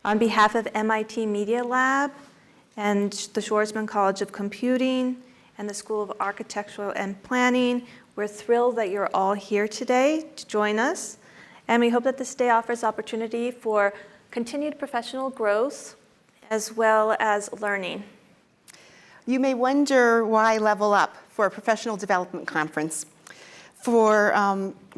On behalf of MIT Media Lab and the Schwarzman College of Computing and the School of Architectural and Planning, we're thrilled that you're all here today to join us. And we hope that this day offers opportunity for continued professional growth as well as learning. You may wonder why Level Up for a professional development conference.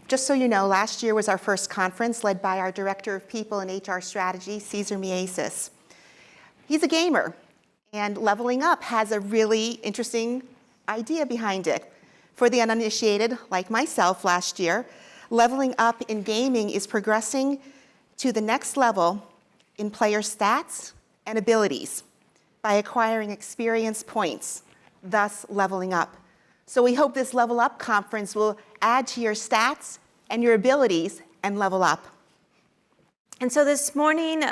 Just so you know, last year was our first conference led by our Director of People and HR Strategy, Cesar Mieses. He's a gamer, and Leveling Up has a really interesting idea behind it. For the uninitiated, like myself last year, leveling up in gaming is progressing to the next level in player stats and abilities by acquiring experience points, thus leveling up. So we hope this Level Up conference will add to your stats and your abilities and level up. And so this morning's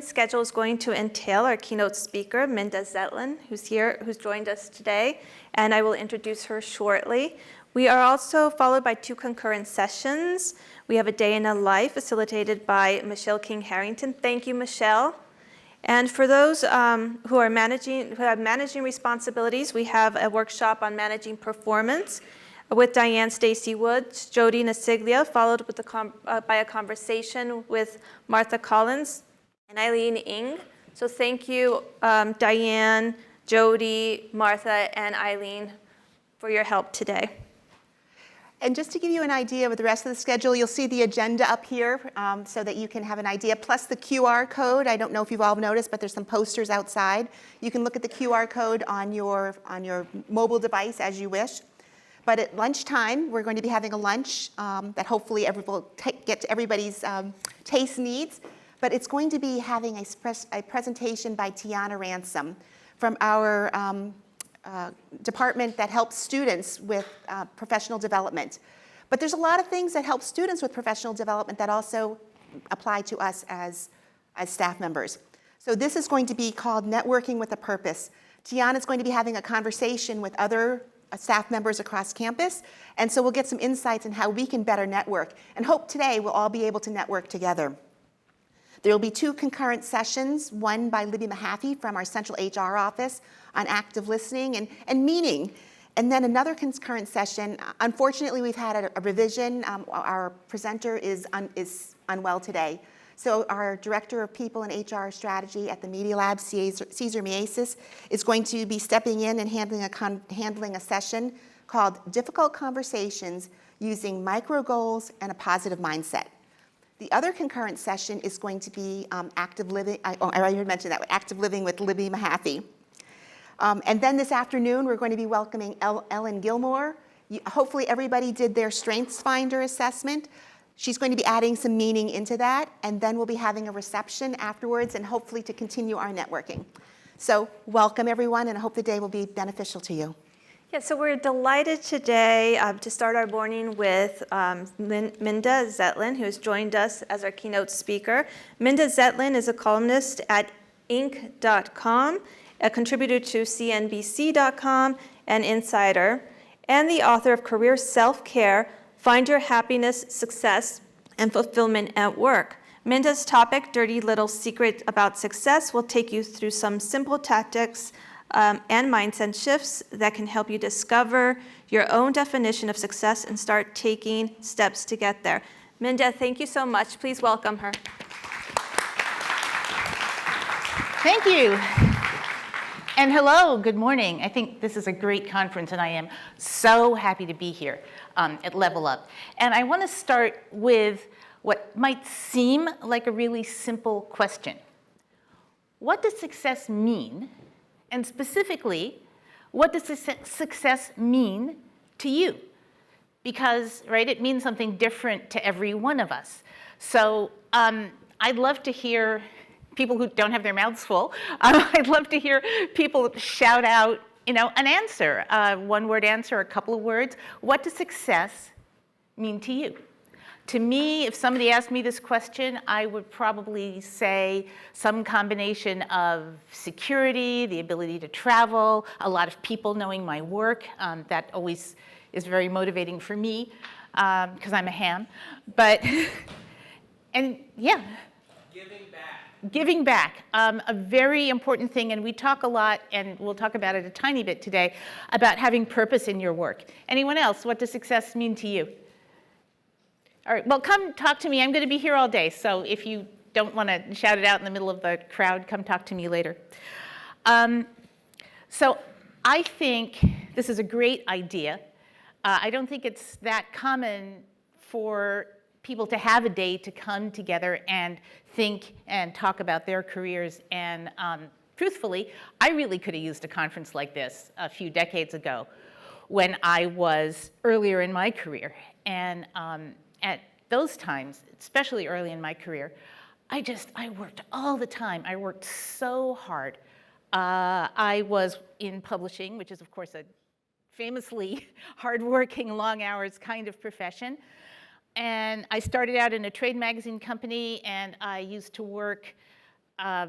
schedule is going to entail our keynote speaker, Minda Zetlin, who's joined us today, and I will introduce her shortly. We are also followed by 2 concurrent sessions. We have a day in a life facilitated by Michelle King-Harrington. Thank you, Michelle. And for those who have managing responsibilities, we have a workshop on managing performance with Diane Stacy Woods, Jody Nasiglia, followed with by a conversation with Martha Collins and Eileen Ng. So thank you, Diane, Jody, Martha, and Eileen for your help today. And just to give you an idea of the rest of the schedule, you'll see the agenda up here so that you can have an idea, plus the QR code. I don't know if you've all noticed, but there's some posters outside. You can look at the QR code on your mobile device as you wish. But at lunchtime, we're going to be having a lunch that hopefully will get to everybody's taste needs. But it's going to be having a presentation by Tiana Ransom from our department that helps students with professional development. But there's a lot of things that help students with professional development that also apply to us as staff members. So this is going to be called Networking with a Purpose. Tiana is going to be having a conversation with other staff members across campus, and so we'll get some insights on how we can better network, and hope today we'll all be able to network together. There will be 2 concurrent sessions, one by Libby Mahaffey from our central HR office on active listening and meaning, and then another concurrent session. Unfortunately, we've had a revision. Our presenter is unwell today. So our Director of People and HR Strategy at the Media Lab, Cesar Mieses, is going to be stepping in and handling a session called Difficult Conversations Using Micro Goals and a Positive Mindset. The other concurrent session is going to be Active Living. I already mentioned that, Active Living with Libby Mahaffey. And then this afternoon, we're going to be welcoming Ellen Gilmore. Hopefully everybody did their Strengths Finder assessment. She's going to be adding some meaning into that, and then we'll be having a reception afterwards and hopefully to continue our networking. So welcome everyone, and I hope the day will be beneficial to you. Yeah, so we're delighted today to start our morning with Minda Zetlin, who has joined us as our keynote speaker. Minda Zetlin is a columnist at Inc.com, a contributor to CNBC.com and Insider, and the author of Career Self-Care, Find Your Happiness, Success, and Fulfillment at Work. Minda's topic, Dirty Little Secret About Success, will take you through some simple tactics and mindset shifts that can help you discover your own definition of success and start taking steps to get there. Minda, thank you so much. Please welcome her. Thank you. And hello, good morning. I think this is a great conference, and I am so happy to be here at Level Up. And I want to start with what might seem like a really simple question. What does success mean? And specifically, what does success mean to you? Because, right, it means something different to every one of us. So I'd love to hear people who don't have their mouths full. I'd love to hear people shout out, an answer, one-word answer, a couple of words. What does success mean to you? To me, if somebody asked me this question, I would probably say some combination of security, the ability to travel, a lot of people knowing my work. That always is very motivating for me because I'm a ham. But, and yeah. Giving back. giving back, a very important thing, and we talk a lot, and we'll talk about it a tiny bit today, about having purpose in your work. Anyone else? What does success mean to you? All right, well, come talk to me. I'm going to be here all day, so if you don't want to shout it out in the middle of the crowd, come talk to me later. So I think this is a great idea. I don't think it's that common for people to have a day to come together and think and talk about their careers. And truthfully, I really could have used a conference like this a few decades ago when I was earlier in my career. And at those times, especially early in my career, I worked all the time. I worked so hard. I was in publishing, which is, of course, a famously hardworking, long hours kind of profession. And I started out in a trade magazine company, and I used to work. I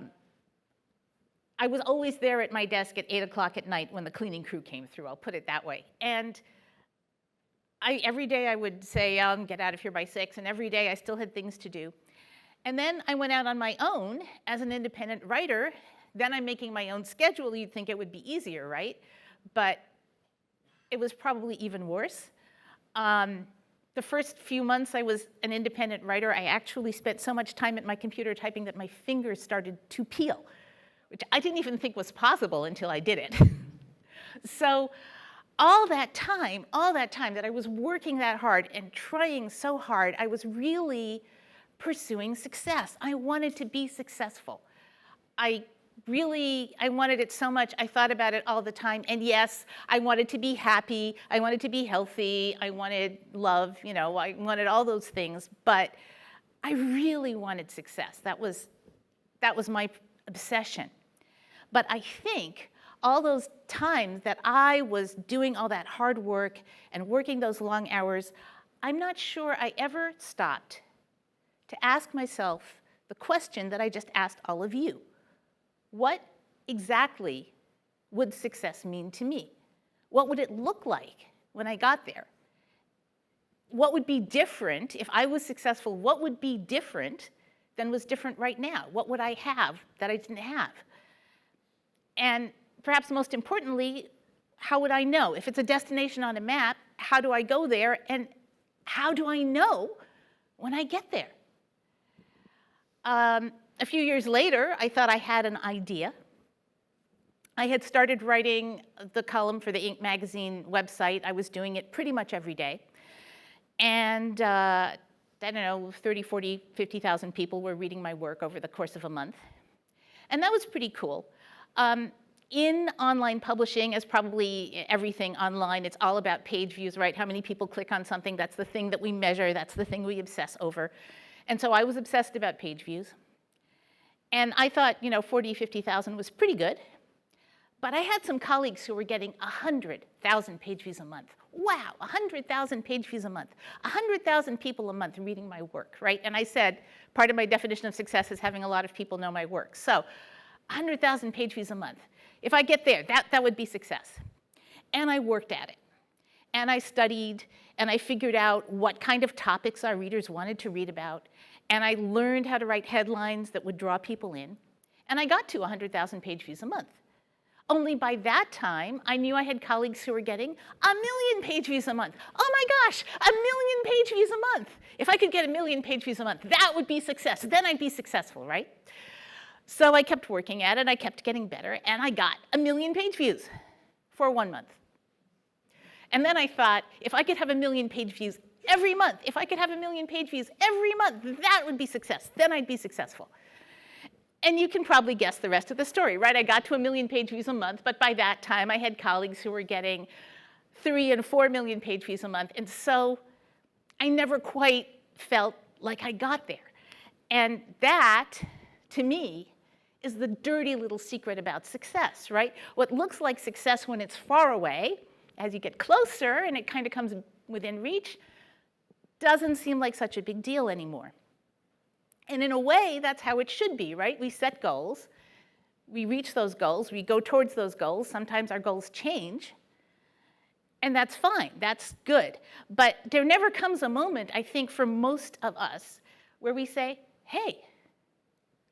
was always there at my desk at 8 o'clock at night when the cleaning crew came through, I'll put it that way. And every day I would say, get out of here by 6, and every day I still had things to do. And then I went out on my own as an independent writer. Then I'm making my own schedule. You'd think it would be easier, right? But it was probably even worse. The first few months I was an independent writer, I actually spent so much time at my computer typing that my fingers started to peel, which I didn't even think was possible until I did it. So all that time that I was working that hard and trying so hard, I was really pursuing success. I wanted to be successful. I wanted it so much, I thought about it all the time. And yes, I wanted to be happy, I wanted to be healthy, I wanted love, I wanted all those things, but I really wanted success. That was my obsession. But I think all those times that I was doing all that hard work and working those long hours, I'm not sure I ever stopped to ask myself the question that I just asked all of you. What exactly would success mean to me? What would it look like when I got there? What would be different if I was successful? What would be different than was different right now? What would I have that I didn't have? And perhaps most importantly, how would I know? If it's a destination on a map, how do I go there? And how do I know when I get there? A few years later, I thought I had an idea. I had started writing the column for the Inc. magazine website. I was doing it pretty much every day. And I don't know, 30, 40, 50,000 people were reading my work over the course of a month. And that was pretty cool. In online publishing, as probably everything online, it's all about page views, right? How many people click on something, that's the thing that we measure, that's the thing we obsess over. And so I was obsessed about page views. And I thought, 40, 50,000 was pretty good. But I had some colleagues who were getting 100,000 page views a month. Wow, 100,000 page views a month. 100,000 people a month reading my work, right? And I said, part of my definition of success is having a lot of people know my work. So 100,000 page views a month. If I get there, that would be success. And I worked at it. And I studied, and I figured out what kind of topics our readers wanted to read about. And I learned how to write headlines that would draw people in. And I got to 100,000 page views a month. Only by that time, I knew I had colleagues who were getting 1 million page views a month. Oh my gosh, 1 million page views a month. If I could get 1 million page views a month, that would be success. Then I'd be successful, right? So I kept working at it, I kept getting better, and I got 1 million page views for 1 month. And then I thought, if I could have 1 million page views every month, if I could have 1 million page views every month, that would be success. Then I'd be successful. And you can probably guess the rest of the story, right? I got to 1 million page views a month, but by that time I had colleagues who were getting 3 and 4 million page views a month. And so I never quite felt like I got there. And that, to me, is the dirty little secret about success, right? What looks like success when it's far away, as you get closer and it kind of comes within reach, doesn't seem like such a big deal anymore. And in a way, that's how it should be, right? We set goals, we reach those goals, we go towards those goals. Sometimes our goals change, and that's fine, that's good. But there never comes a moment, I think, for most of us, where we say, hey,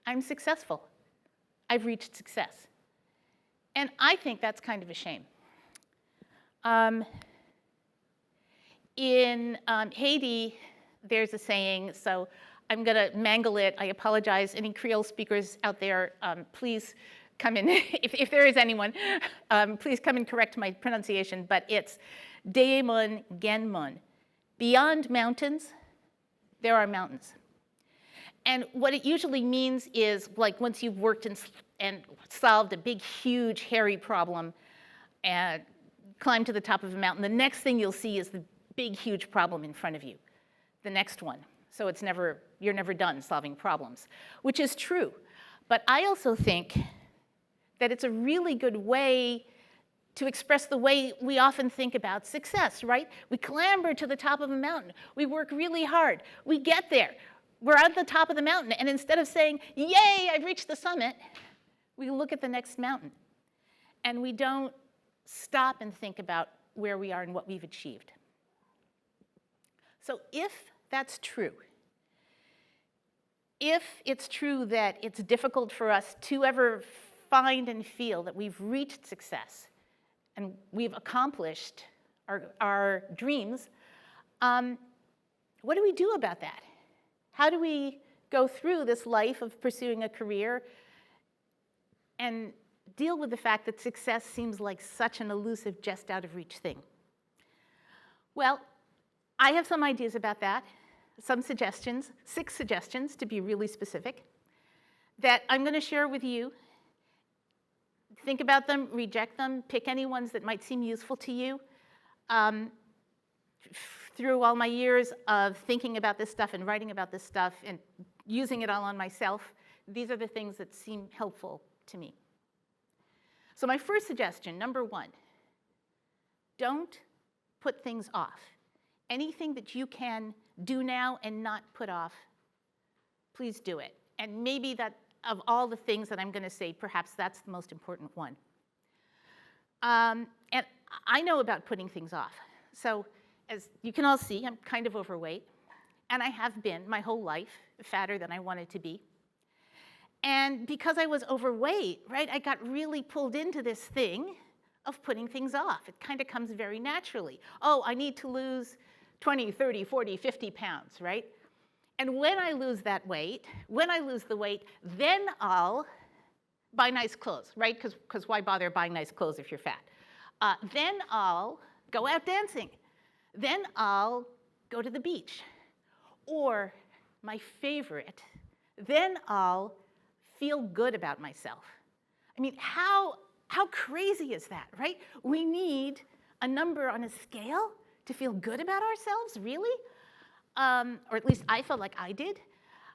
I'm successful. I've reached success. And I think that's kind of a shame. In Haiti, there's a saying, so I'm going to mangle it. I apologize. Any Creole speakers out there, please come in. If there is anyone, please come and correct my pronunciation. But it's Deemon Genmon. Beyond mountains, there are mountains. And what it usually means is, like, once you've worked and solved a big, huge, hairy problem and climbed to the top of a mountain, the next thing you'll see is the big, huge problem in front of you, the next one. So you're never done solving problems, which is true. But I also think that it's a really good way to express the way we often think about success, right? We clamber to the top of a mountain. We work really hard. We get there. We're at the top of the mountain, and instead of saying, yay, I've reached the summit, we look at the next mountain. And we don't stop and think about where we are and what we've achieved. So if that's true, if it's true that it's difficult for us to ever find and feel that we've reached success and we've accomplished our dreams, what do we do about that? How do we go through this life of pursuing a career and deal with the fact that success seems like such an elusive, just out of reach thing? Well, I have some ideas about that, some suggestions, 6 suggestions to be really specific, that I'm going to share with you. Think about them, reject them, pick any ones that might seem useful to you. Through all my years of thinking about this stuff and writing about this stuff and using it all on myself, these are the things that seem helpful to me. So my first suggestion, number 1, don't put things off. Anything that you can do now and not put off, please do it. And maybe that, of all the things that I'm going to say, perhaps that's the most important one. And I know about putting things off. So as you can all see, I'm kind of overweight. And I have been my whole life, fatter than I wanted to be. And because I was overweight, right, I got really pulled into this thing of putting things off. It kind of comes very naturally. Oh, I need to lose 20, 30, 40, 50 pounds, right? And when I lose that weight, when I lose the weight, then I'll buy nice clothes, right? Because why bother buying nice clothes if you're fat? Then I'll go out dancing. Then I'll go to the beach. Or, my favorite, then I'll feel good about myself. I mean, how crazy is that, right? We need a number on a scale to feel good about ourselves, really? Or at least I felt like I did.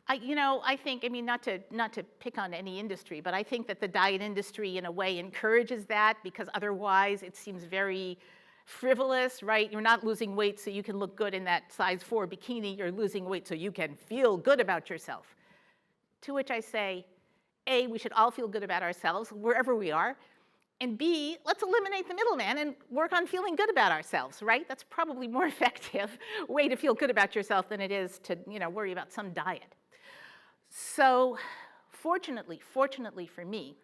I think, I mean, not to pick on any industry, but I think that the diet industry, in a way, encourages that, because otherwise it seems very frivolous, right? You're not losing weight so you can look good in that size 4 bikini. You're losing weight so you can feel good about yourself. To which I say, A, we should all feel good about ourselves wherever we are. And B, let's eliminate the middleman and work on feeling good about ourselves, right? That's probably more effective way to feel good about yourself than it is to, worry about some diet. So fortunately for me,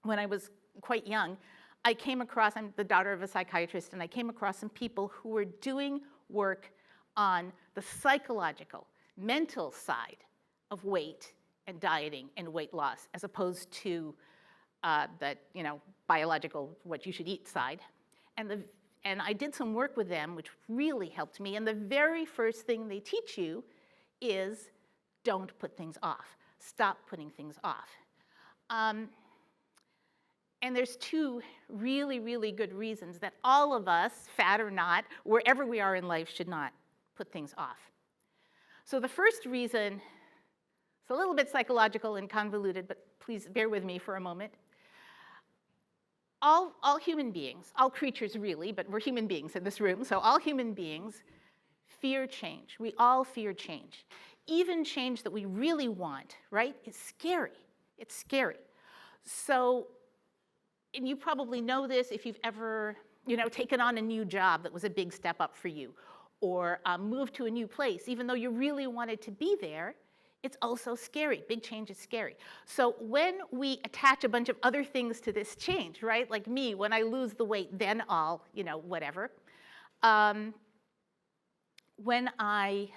when I was quite young, I came across, I'm the daughter of a psychiatrist, and I came across some people who were doing work on the psychological, mental side of weight and dieting and weight loss, as opposed to the biological, what you should eat side. And I did some work with them, which really helped me. And the very first thing they teach you is don't put things off. Stop putting things off. And there's 2 really, really good reasons that all of us, fat or not, wherever we are in life, should not put things off. So the first reason, it's a little bit psychological and convoluted, but please bear with me for a moment. All human beings, all creatures really, but we're human beings in this room, so all human beings fear change. We all fear change. Even change that we really want, right, is scary. It's scary. So, and you probably know this if you've ever, taken on a new job that was a big step up for you, or moved to a new place, even though you really wanted to be there, It's also scary. Big change is scary. So when we attach a bunch of other things to this change, right? Like me, when I lose the weight, then I'll, whatever. When I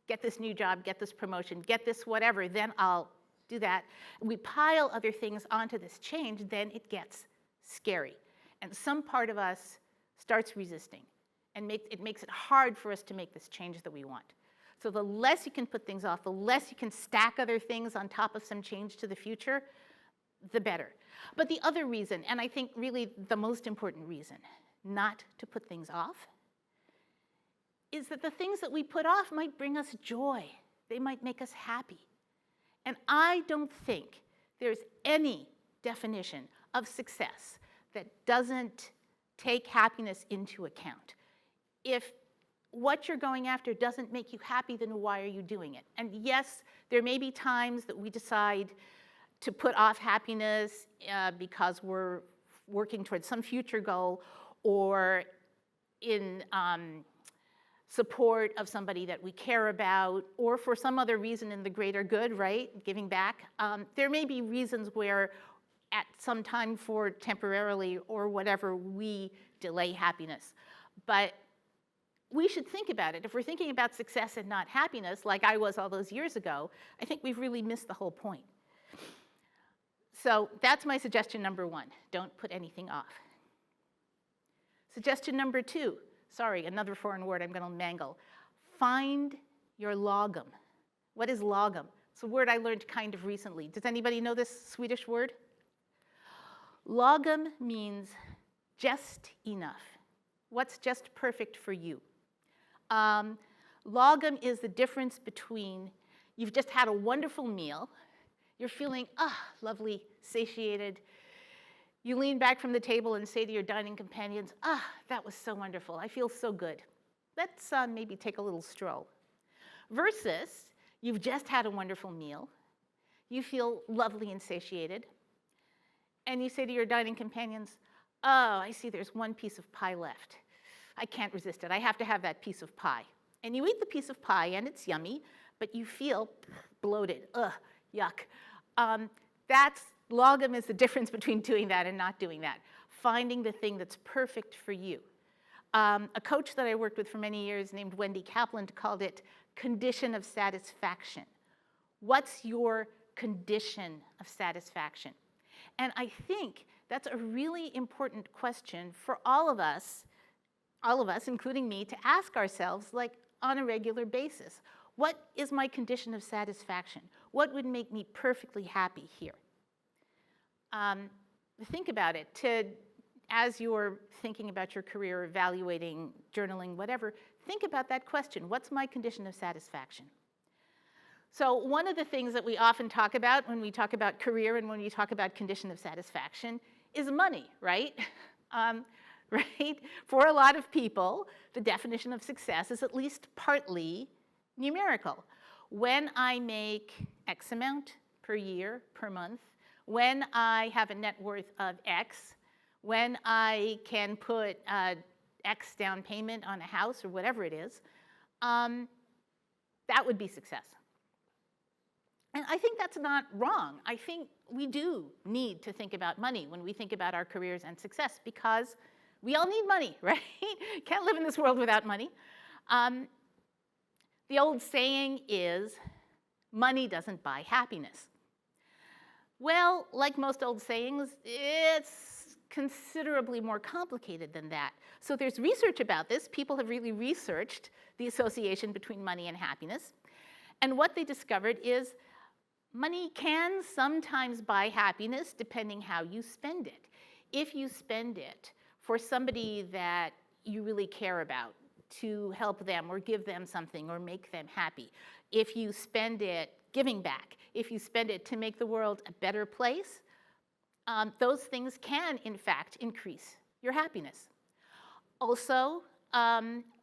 get this new job, get this promotion, get this whatever, then I'll do that. We pile other things onto this change, then it gets scary. And some part of us starts resisting, and it makes it hard for us to make this change that we want. So the less you can put things off, the less you can stack other things on top of some change to the future, the better. But the other reason, and I think really the most important reason not to put things off, is that the things that we put off might bring us joy. They might make us happy. And I don't think there's any definition of success that doesn't take happiness into account. If what you're going after doesn't make you happy, then why are you doing it? And yes, there may be times that we decide to put off happiness because we're working towards some future goal, or in support of somebody that we care about, or for some other reason in the greater good, right? Giving back. There may be reasons where at some time for temporarily or whatever, we delay happiness. But we should think about it. If we're thinking about success and not happiness, like I was all those years ago, I think we've really missed the whole point. So that's my suggestion number one. Don't put anything off. Suggestion number two, sorry, another foreign word I'm going to mangle. Find your lagom. What is lagom? It's a word I learned kind of recently. Does anybody know this Swedish word? Lagom means just enough. What's just perfect for you? Lagom is the difference between you've just had a wonderful meal, you're feeling, lovely, satiated. You lean back from the table and say to your dining companions, that was so wonderful, I feel so good. Let's maybe take a little stroll. Versus, you've just had a wonderful meal, you feel lovely and satiated, and you say to your dining companions, I see there's one piece of pie left. I can't resist it. I have to have that piece of pie. And you eat the piece of pie, and it's yummy, but you feel bloated. Yuck. Lagom is the difference between doing that and not doing that. Finding the thing that's perfect for you. A coach that I worked with for many years named Wendy Kaplan called it condition of satisfaction. What's your condition of satisfaction? And I think that's a really important question for all of us, including me, to ask ourselves like on a regular basis. What is my condition of satisfaction? What would make me perfectly happy here? Think about it. As you're thinking about your career, evaluating, journaling, whatever, think about that question. What's my condition of satisfaction? So one of the things that we often talk about when we talk about career and when we talk about condition of satisfaction is money, right? Right? For a lot of people, the definition of success is at least partly numerical. When I make X amount per year, per month, when I have a net worth of X, when I can put X down payment on a house or whatever it is, that would be success. And I think that's not wrong. I think we do need to think about money when we think about our careers and success, because we all need money, right? Can't live in this world without money. The old saying is, money doesn't buy happiness. Well, like most old sayings, it's considerably more complicated than that. So there's research about this. People have really researched the association between money and happiness. And what they discovered is money can sometimes buy happiness depending how you spend it. If you spend it for somebody that you really care about, to help them or give them something or make them happy, if you spend it giving back, if you spend it to make the world a better place, those things can, in fact, increase your happiness. Also,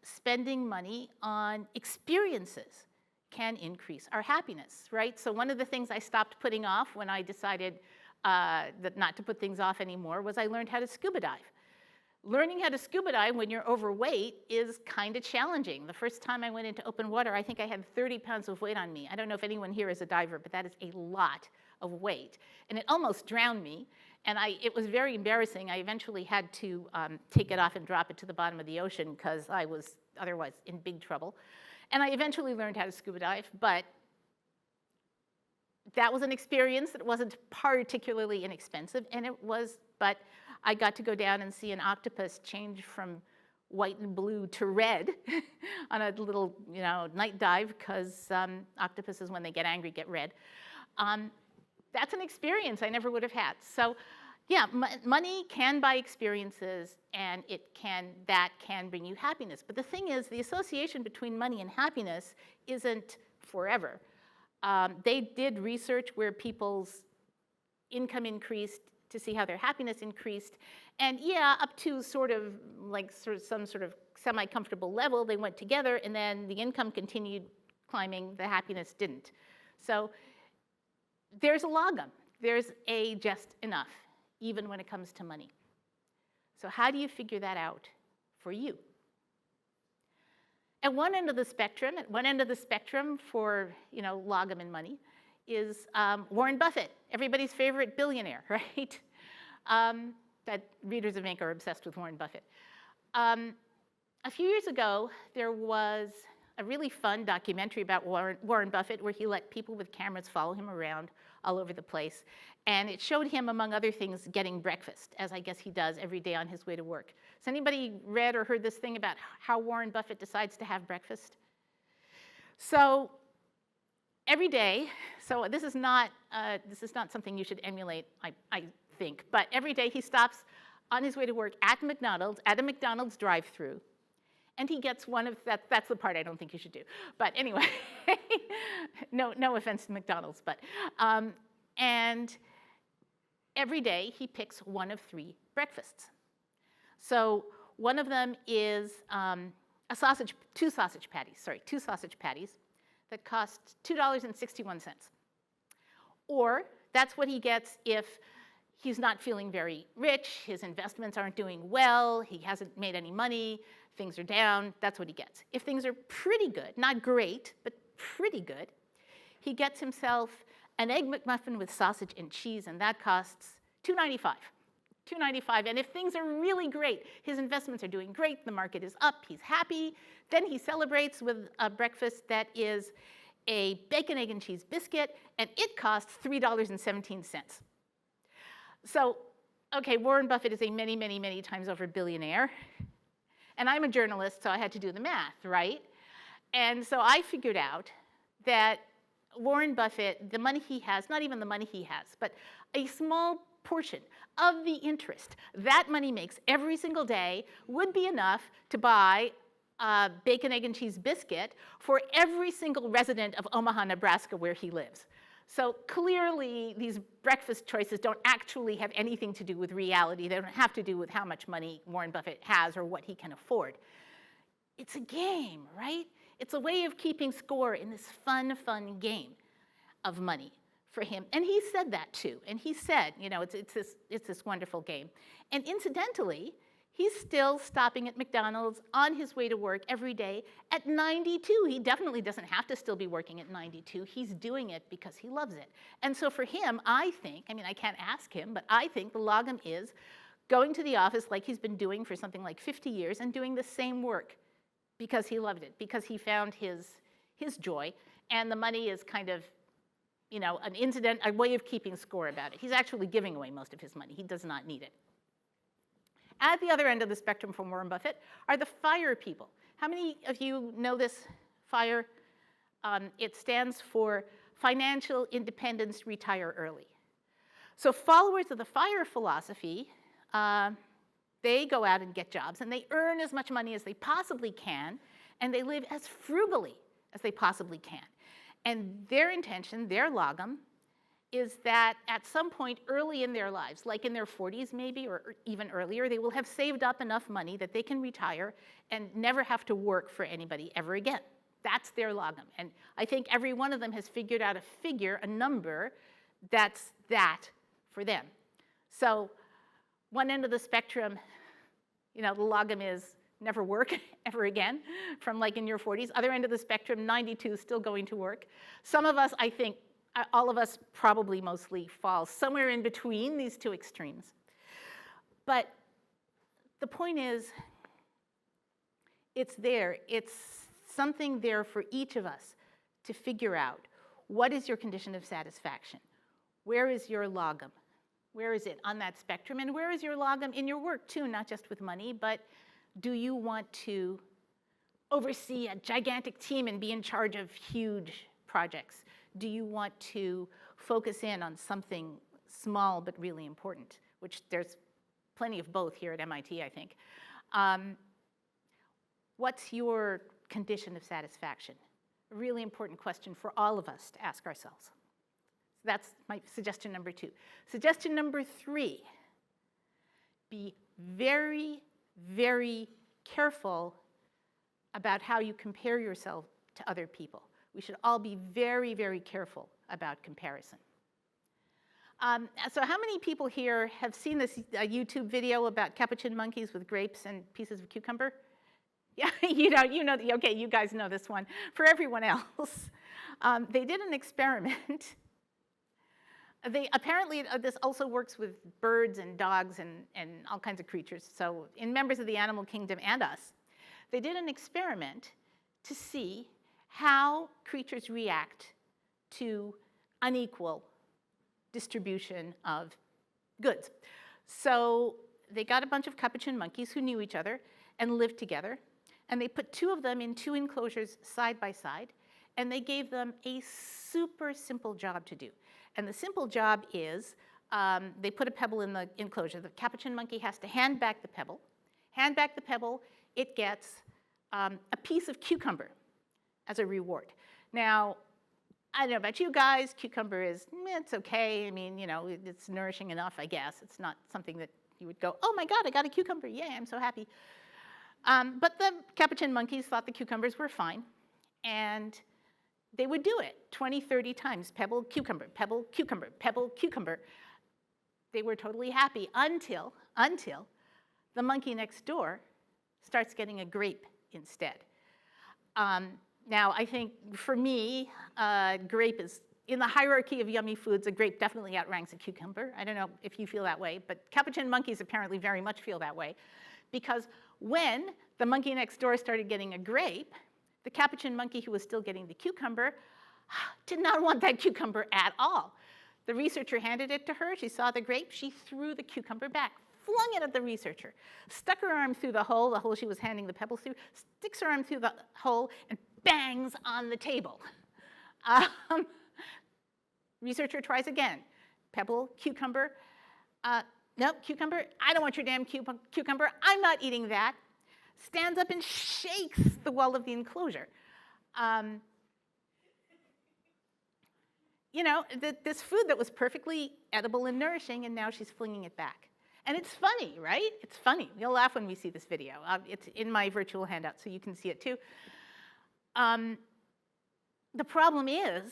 spending money on experiences can increase our happiness, right? So one of the things I stopped putting off when I decided that not to put things off anymore was I learned how to scuba dive. learning how to scuba dive when you're overweight is kind of challenging. The first time I went into open water, I think I had 30 pounds of weight on me. I don't know if anyone here is a diver, but that is a lot of weight. And it almost drowned me. And it was very embarrassing. I eventually had to take it off and drop it to the bottom of the ocean because I was otherwise in big trouble. And I eventually learned how to scuba dive, but that was an experience that wasn't particularly inexpensive, but I got to go down and see an octopus change from white and blue to red on a little, night dive, because octopuses, when they get angry, get red. That's an experience I never would have had. So, yeah, money can buy experiences, and that can bring you happiness. But the thing is, the association between money and happiness isn't forever. They did research where people's income increased to see how their happiness increased. And yeah, up to some sort of semi-comfortable level, they went together, and then the income continued climbing, the happiness didn't. So there's a logum. There's a just enough, even when it comes to money. So how do you figure that out for you? At one end of the spectrum for logum and money is Warren Buffett, everybody's favorite billionaire, right? That readers of Inc. are obsessed with Warren Buffett. A few years ago, there was a really fun documentary about Warren Buffett where he let people with cameras follow him around all over the place. And it showed him, among other things, getting breakfast, as I guess he does every day on his way to work. Has anybody read or heard this thing about how Warren Buffett decides to have breakfast? So every day, so this is not something you should emulate, I think, but every day he stops on his way to work at a McDonald's drive-through. And he gets that's the part I don't think you should do. But anyway, no offense to McDonald's, but, and every day he picks one of 3 breakfasts. So one of them is two sausage patties that cost $2.61. Or that's what he gets if he's not feeling very rich, his investments aren't doing well, he hasn't made any money, things are down, that's what he gets. If things are pretty good, not great, but pretty good, he gets himself an Egg McMuffin with sausage and cheese, and that costs $2.95. $2.95, and if things are really great, his investments are doing great, the market is up, he's happy, then he celebrates with a breakfast that is a bacon, egg, and cheese biscuit, and it costs $3.17. So, okay, Warren Buffett is a many, many, many times over billionaire. And I'm a journalist, so I had to do the math, right? And so I figured out that Warren Buffett, the money he has, not even the money he has, but a small portion of the interest that money makes every single day would be enough to buy a bacon, egg, and cheese biscuit for every single resident of Omaha, Nebraska, where he lives. So clearly, these breakfast choices don't actually have anything to do with reality. They don't have to do with how much money Warren Buffett has or what he can afford. It's a game, right? It's a way of keeping score in this fun game of money for him. And he said that too. And he said, it's this wonderful game. And incidentally, he's still stopping at McDonald's on his way to work every day at 92. He definitely doesn't have to still be working at 92. He's doing it because he loves it. And so for him, I can't ask him, but I think the logum is going to the office like he's been doing for something like 50 years and doing the same work because he loved it, because he found his joy. And the money is kind of, an incident, a way of keeping score about it. He's actually giving away most of his money. He does not need it. At the other end of the spectrum from Warren Buffett are the FIRE people. How many of you know this FIRE? It stands for Financial Independence, Retire Early. So followers of the FIRE philosophy, they go out and get jobs, and they earn as much money as they possibly can, and they live as frugally as they possibly can. And their intention, their logum, is that at some point early in their lives, like in their 40s maybe, or even earlier, they will have saved up enough money that they can retire and never have to work for anybody ever again. That's their logum. And I think every one of them has figured out a number that's that for them. So one end of the spectrum, You know, the logum is never work ever again from like in your 40s. Other end of the spectrum, 92 still going to work. Some of us, I think, all of us probably mostly fall somewhere in between these two extremes. But the point is, it's there. It's something there for each of us to figure out. What is your condition of satisfaction? Where is your logum? Where is it on that spectrum? And where is your logum in your work too, not just with money, but do you want to oversee a gigantic team and be in charge of huge projects? Do you want to focus in on something small but really important, which there's plenty of both here at MIT, I think. What's your condition of satisfaction? A really important question for all of us to ask ourselves. So that's my suggestion number 2. Suggestion number 3, be very, very careful about how you compare yourself to other people. We should all be very, very careful about comparison. So how many people here have seen this YouTube video about capuchin monkeys with grapes and pieces of cucumber? Yeah, you know, okay, you guys know this one. For everyone else, they did an experiment. Apparently, this also works with birds and dogs and all kinds of creatures, so in members of the animal kingdom and us. They did an experiment to see how creatures react to unequal distribution of goods. So they got a bunch of capuchin monkeys who knew each other and lived together, and they put 2 of them in 2 enclosures side by side, and they gave them a super simple job to do. And the simple job is they put a pebble in the enclosure. The capuchin monkey has to hand back the pebble. Hand back the pebble, it gets a piece of cucumber as a reward. Now, I don't know about you guys, cucumber is, it's okay. I mean, you know, it's nourishing enough, I guess. It's not something that you would go, oh my God, I got a cucumber, yay, I'm so happy. But the capuchin monkeys thought the cucumbers were fine, and they would do it 20, 30 times, pebble, cucumber, pebble, cucumber, pebble, cucumber. They were totally happy until the monkey next door starts getting a grape instead. Now, I think for me, grape is, in the hierarchy of yummy foods, a grape definitely outranks a cucumber. I don't know if you feel that way, but capuchin monkeys apparently very much feel that way. Because when the monkey next door started getting a grape, the capuchin monkey who was still getting the cucumber did not want that cucumber at all. The researcher handed it to her, she saw the grape, she threw the cucumber back, flung it at the researcher, stuck her arm through the hole she was handing the pebble through, sticks her arm through the hole, and bangs on the table. Researcher tries again. Pebble, cucumber. Nope, cucumber. I don't want your damn cucumber. I'm not eating that. Stands up and shakes the wall of the enclosure. You know, this food that was perfectly edible and nourishing, and now she's flinging it back. And it's funny, right? It's funny. You'll laugh when we see this video. It's in my virtual handout, so you can see it too. The problem is,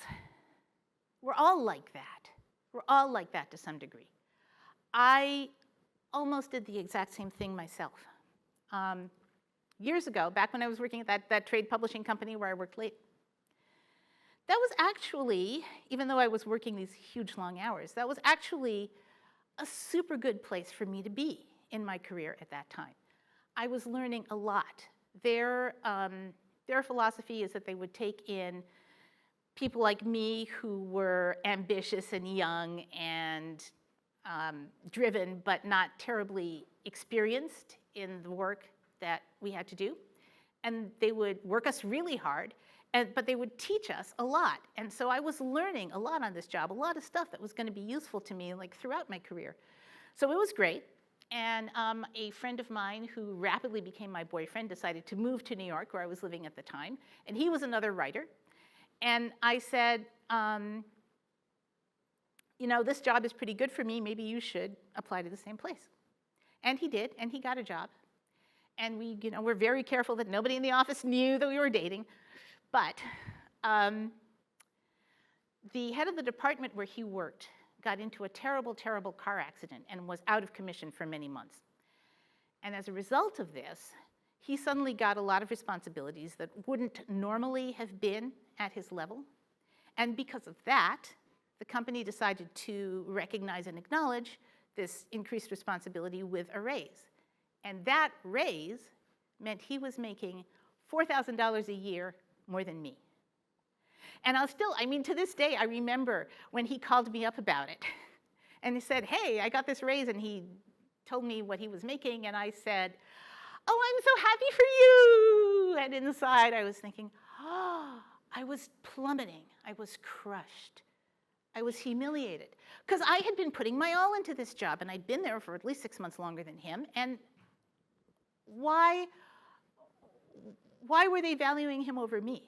we're all like that. We're all like that to some degree. I almost did the exact same thing myself. Years ago, back when I was working at that trade publishing company where I worked late, that was actually, even though I was working these huge long hours, that was actually a super good place for me to be in my career at that time. I was learning a lot. Their philosophy is that they would take in people like me who were ambitious and young and driven, but not terribly experienced in the work that we had to do. And they would work us really hard, but they would teach us a lot. And so I was learning a lot on this job, a lot of stuff that was going to be useful to me like throughout my career. So it was great. And a friend of mine who rapidly became my boyfriend decided to move to New York, where I was living at the time. And he was another writer. And I said, you know, this job is pretty good for me. Maybe you should apply to the same place. And he did, and he got a job. And we, you know, we're very careful that nobody in the office knew that we were dating. But the head of the department where he worked got into a terrible, terrible car accident and was out of commission for many months. And as a result of this, he suddenly got a lot of responsibilities that wouldn't normally have been at his level. And because of that, the company decided to recognize and acknowledge this increased responsibility with a raise. And that raise meant he was making $4,000 a year more than me. And to this day, I remember when he called me up about it. And he said, hey, I got this raise, and he told me what he was making, and I said, oh, I'm so happy for you. And inside I was thinking, oh, I was plummeting. I was crushed. I was humiliated. Because I had been putting my all into this job, and I'd been there for at least 6 months longer than him. And why were they valuing him over me?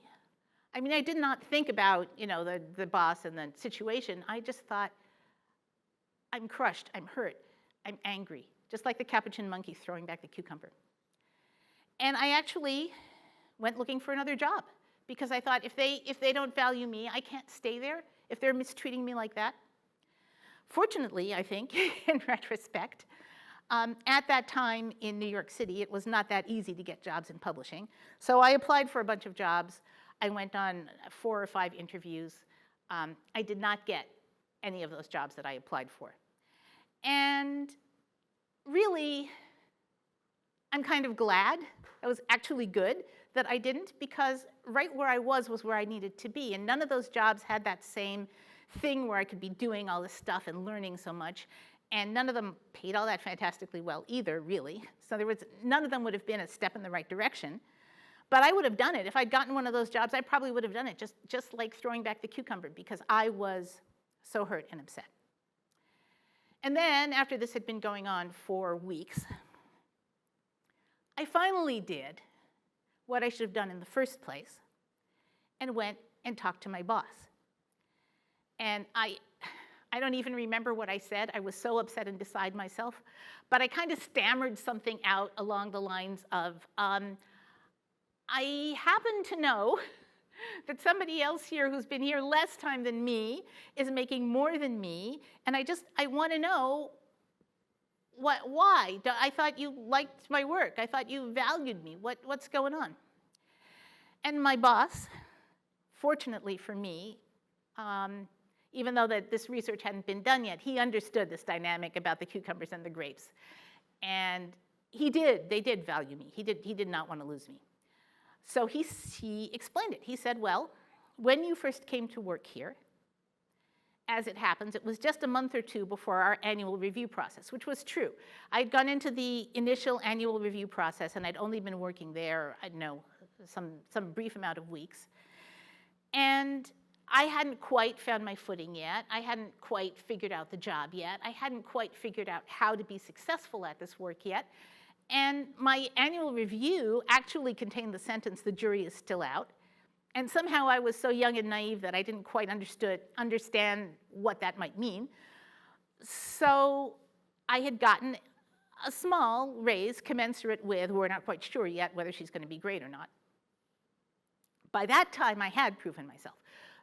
I mean, I did not think about, the boss and the situation. I just thought, I'm crushed, I'm hurt, I'm angry, just like the capuchin monkey throwing back the cucumber. And I actually went looking for another job because I thought, if they don't value me, I can't stay there if they're mistreating me like that. Fortunately, I think, in retrospect, at that time in New York City, it was not that easy to get jobs in publishing. So I applied for a bunch of jobs. I went on 4 or 5 interviews. I did not get any of those jobs that I applied for. And really, I'm kind of glad, it was actually good that I didn't, because right where I was where I needed to be. And none of those jobs had that same thing where I could be doing all this stuff and learning so much. And none of them paid all that fantastically well either, really. So none of them would have been a step in the right direction. But I would have done it. If I'd gotten one of those jobs, I probably would have done it, just like throwing back the cucumber, because I was so hurt and upset. And then, after this had been going on for weeks, I finally did what I should have done in the first place and went and talked to my boss. And I don't even remember what I said. I was so upset and beside myself. But I kind of stammered something out along the lines of, I happen to know that somebody else here who's been here less time than me is making more than me, and I want to know why? I thought you liked my work. I thought you valued me. What's going on? And my boss, fortunately for me, even though this research hadn't been done yet, he understood this dynamic about the cucumbers and the grapes. And they did value me. He did not want to lose me. So he explained it. He said, well, when you first came to work here, as it happens, it was just a month or 2 before our annual review process, which was true. I'd gone into the initial annual review process, and I'd only been working there, I don't know, some brief amount of weeks. And I hadn't quite found my footing yet. I hadn't quite figured out the job yet. I hadn't quite figured out how to be successful at this work yet. And my annual review actually contained the sentence, "The jury is still out." And somehow I was so young and naive that I didn't quite understand what that might mean. So I had gotten a small raise commensurate with, we're not quite sure yet whether she's going to be great or not. By that time, I had proven myself.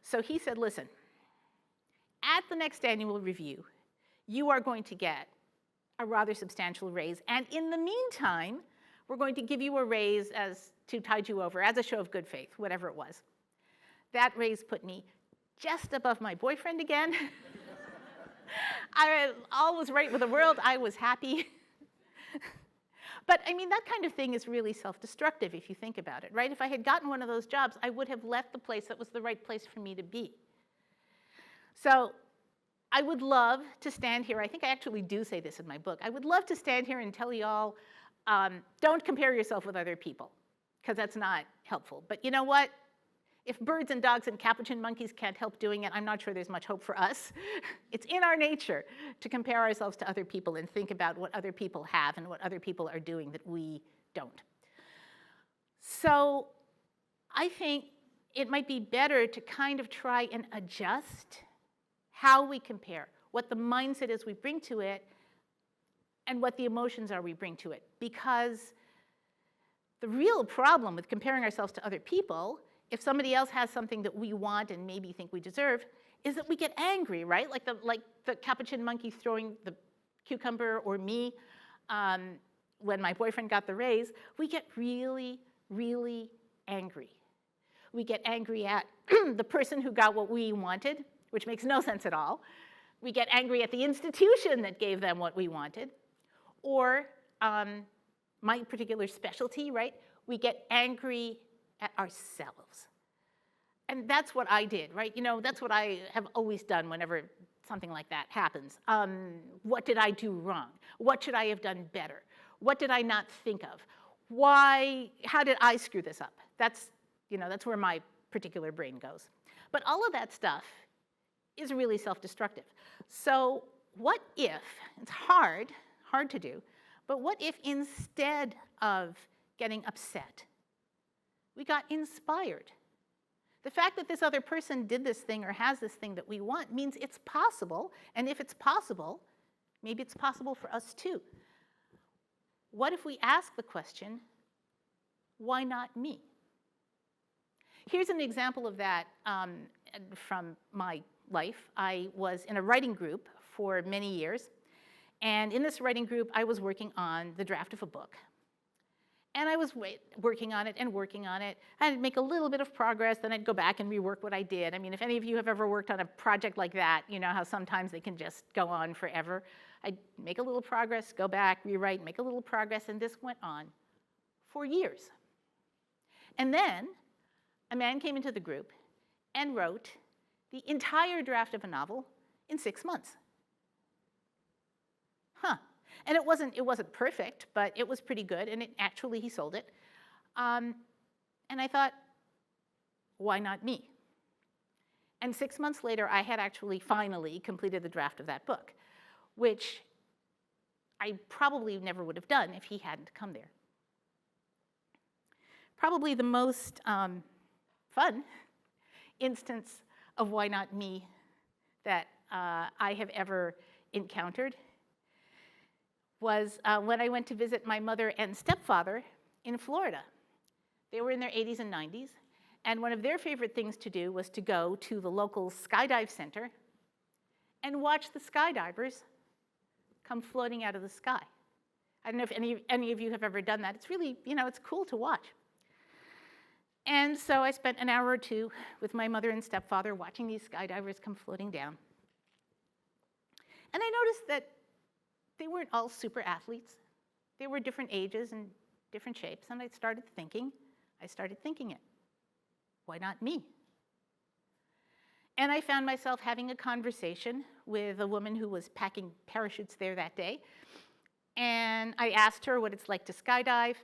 So he said, listen, at the next annual review, you are going to get a rather substantial raise. And in the meantime, we're going to give you a raise to tide you over, as a show of good faith, whatever it was. That raise put me just above my boyfriend again. All was right with the world. I was happy. But I mean, that kind of thing is really self-destructive if you think about it, right? If I had gotten one of those jobs, I would have left the place that was the right place for me to be. So I would love to stand here. I think I actually do say this in my book. I would love to stand here and tell you all, don't compare yourself with other people, because that's not helpful. But you know what? If birds and dogs and capuchin monkeys can't help doing it, I'm not sure there's much hope for us. It's in our nature to compare ourselves to other people and think about what other people have and what other people are doing that we don't. So I think it might be better to kind of try and adjust how we compare, what the mindset is we bring to it, and what the emotions are we bring to it. Because the real problem with comparing ourselves to other people, if somebody else has something that we want and maybe think we deserve, is that we get angry, right? Like the capuchin monkey throwing the cucumber, or me. when my boyfriend got the raise, we get really, really angry. We get angry at the person who got what we wanted, which makes no sense at all. We get angry at the institution that gave them what we wanted. Or my particular specialty, right? We get angry at ourselves. And that's what I did, right? That's what I have always done whenever something like that happens. What did I do wrong? What should I have done better? What did I not think of? How did I screw this up? That's where my particular brain goes. But all of that stuff is really self-destructive. So what if, it's hard to do, but what if instead of getting upset, we got inspired? The fact that this other person did this thing or has this thing that we want means it's possible, and if it's possible, maybe it's possible for us too. What if we ask the question, why not me? Here's an example of that from my life. I was in a writing group for many years, and in this writing group, I was working on the draft of a book. And I was working on it and working on it. I'd make a little bit of progress, then I'd go back and rework what I did. I mean, if any of you have ever worked on a project like that, you know how sometimes they can just go on forever. I'd make a little progress, go back, rewrite, make a little progress, and this went on for years. And then a man came into the group and wrote the entire draft of a novel in 6 months. And it wasn't perfect, but it was pretty good, and he sold it. And I thought, why not me? And 6 months later, I had actually finally completed the draft of that book, which I probably never would have done if he hadn't come there. Probably the most fun instance of why not me that I have ever encountered was when I went to visit my mother and stepfather in Florida. They were in their 80s and 90s, and one of their favorite things to do was to go to the local skydive center and watch the skydivers come floating out of the sky. I don't know if any of you have ever done that. It's really, it's cool to watch. And so I spent an hour or two with my mother and stepfather watching these skydivers come floating down. And I noticed that they weren't all super athletes. They were different ages and different shapes, and I started thinking it. Why not me? And I found myself having a conversation with a woman who was packing parachutes there that day. And I asked her what it's like to skydive.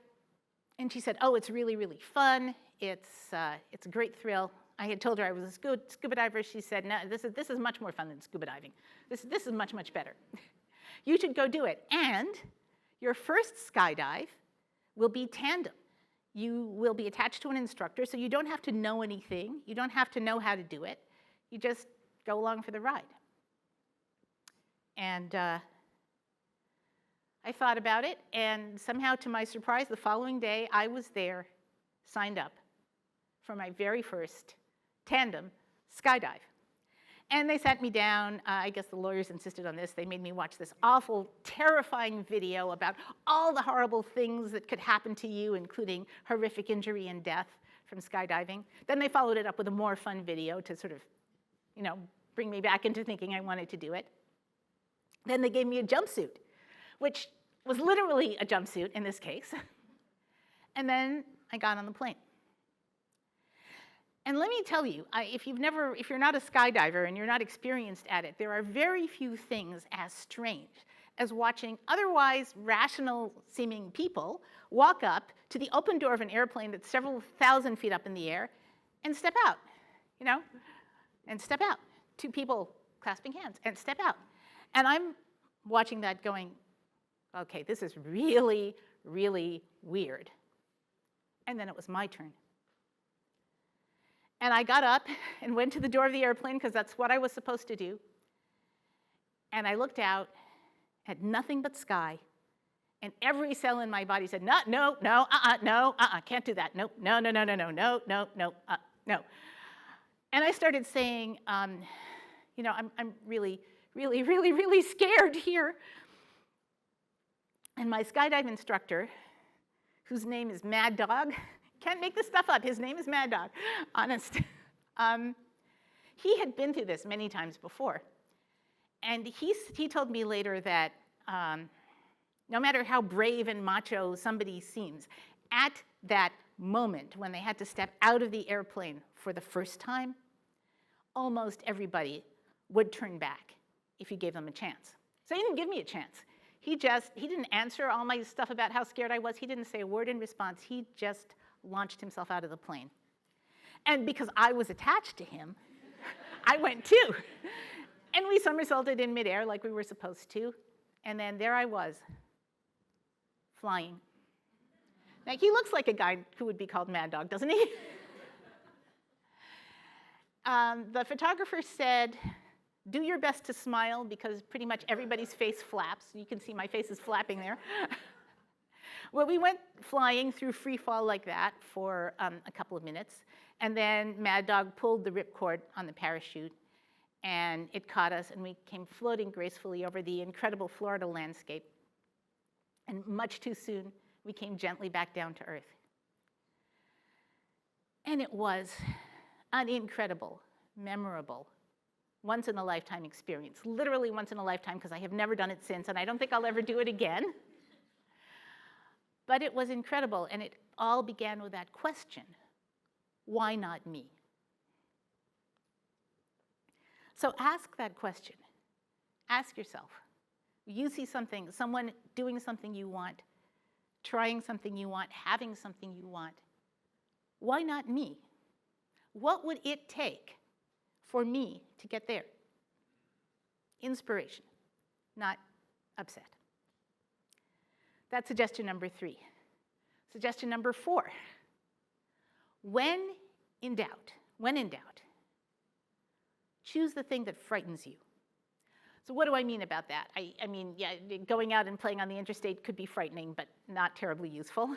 And she said, oh, it's really, really fun. It's a great thrill. I had told her I was a scuba diver. She said, no, this is much more fun than scuba diving. This is much, much better. You should go do it. And your first skydive will be tandem. You will be attached to an instructor, so you don't have to know anything. You don't have to know how to do it. You just go along for the ride. And I thought about it, and somehow, to my surprise, the following day, I was there, signed up for my very first tandem skydive. And they sat me down. I guess the lawyers insisted on this. They made me watch this awful, terrifying video about all the horrible things that could happen to you, including horrific injury and death from skydiving. Then they followed it up with a more fun video to sort of, bring me back into thinking I wanted to do it. Then they gave me a jumpsuit, which was literally a jumpsuit in this case. And then I got on the plane. And let me tell you, if you're not a skydiver and you're not experienced at it, there are very few things as strange as watching otherwise rational-seeming people walk up to the open door of an airplane that's several thousand feet up in the air and step out, and step out. Two people clasping hands and step out. And I'm watching that going, okay, this is really, really weird. And then it was my turn. And I got up and went to the door of the airplane, because that's what I was supposed to do. And I looked out at nothing but sky. And every cell in my body said, no, can't do that. No. And I started saying, I'm really, really, really, really scared here. And my skydive instructor, whose name is Mad Dog, can't make this stuff up, his name is Mad Dog, honest. He had been through this many times before. And he told me later that no matter how brave and macho somebody seems, at that moment when they had to step out of the airplane for the first time, almost everybody would turn back if you gave them a chance. So he didn't give me a chance. He didn't answer all my stuff about how scared I was. He didn't say a word in response. He just launched himself out of the plane. And because I was attached to him, I went too. And we somersaulted in midair like we were supposed to. And then there I was, flying. Now, he looks like a guy who would be called Mad Dog, doesn't he? The photographer said, do your best to smile because pretty much everybody's face flaps. You can see my face is flapping there. Well, we went flying through free fall like that for a couple of minutes. And then Mad Dog pulled the ripcord on the parachute. And it caught us, and we came floating gracefully over the incredible Florida landscape. And much too soon, we came gently back down to earth. And it was an incredible, memorable, once-in-a-lifetime experience. Literally once in a lifetime, because I have never done it since, and I don't think I'll ever do it again. But it was incredible, and it all began with that question, why not me? So ask that question. Ask yourself. You see something, someone doing something you want, trying something you want, having something you want. Why not me? What would it take for me to get there? Inspiration, not upset. That's suggestion number 3. Suggestion number 4. When in doubt, choose the thing that frightens you. So what do I mean about that? I mean, yeah, going out and playing on the interstate could be frightening, but not terribly useful.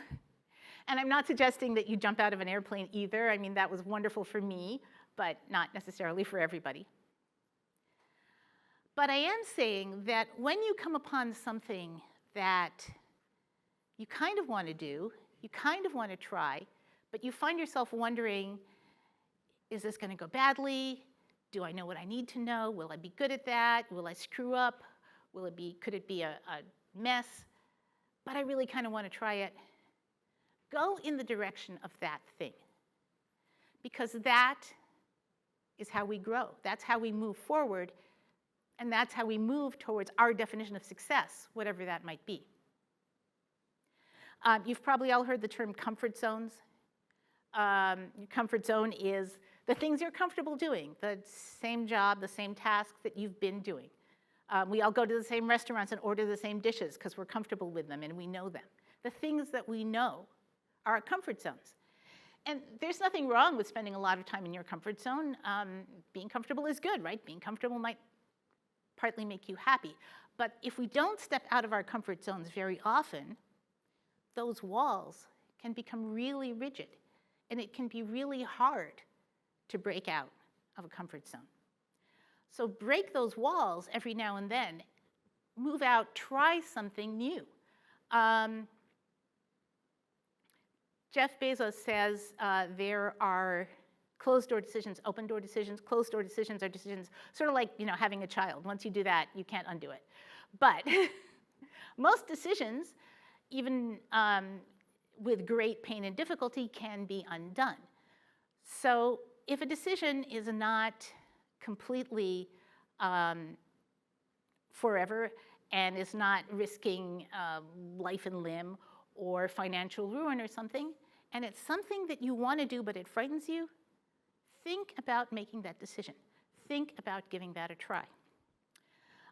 And I'm not suggesting that you jump out of an airplane either. I mean, that was wonderful for me, but not necessarily for everybody. But I am saying that when you come upon something that you kind of want to do, you kind of want to try, but you find yourself wondering, is this going to go badly? Do I know what I need to know? Will I be good at that? Will I screw up? Could it be a mess? But I really kind of want to try it. Go in the direction of that thing. Because that is how we grow. That's how we move forward. And that's how we move towards our definition of success, whatever that might be. You've probably all heard the term comfort zones. Your comfort zone is the things you're comfortable doing, the same job, the same tasks that you've been doing. We all go to the same restaurants and order the same dishes because we're comfortable with them and we know them. The things that we know are our comfort zones. And there's nothing wrong with spending a lot of time in your comfort zone. Being comfortable is good, right? Being comfortable might partly make you happy. But if we don't step out of our comfort zones very often, those walls can become really rigid. And it can be really hard to break out of a comfort zone. So break those walls every now and then. Move out, try something new. Jeff Bezos says there are closed-door decisions, open-door decisions. Closed-door decisions are decisions sort of like having a child. Once you do that, you can't undo it. But most decisions, even with great pain and difficulty, can be undone. So if a decision is not completely forever and is not risking life and limb or financial ruin or something, and it's something that you want to do but it frightens you, think about making that decision. Think about giving that a try.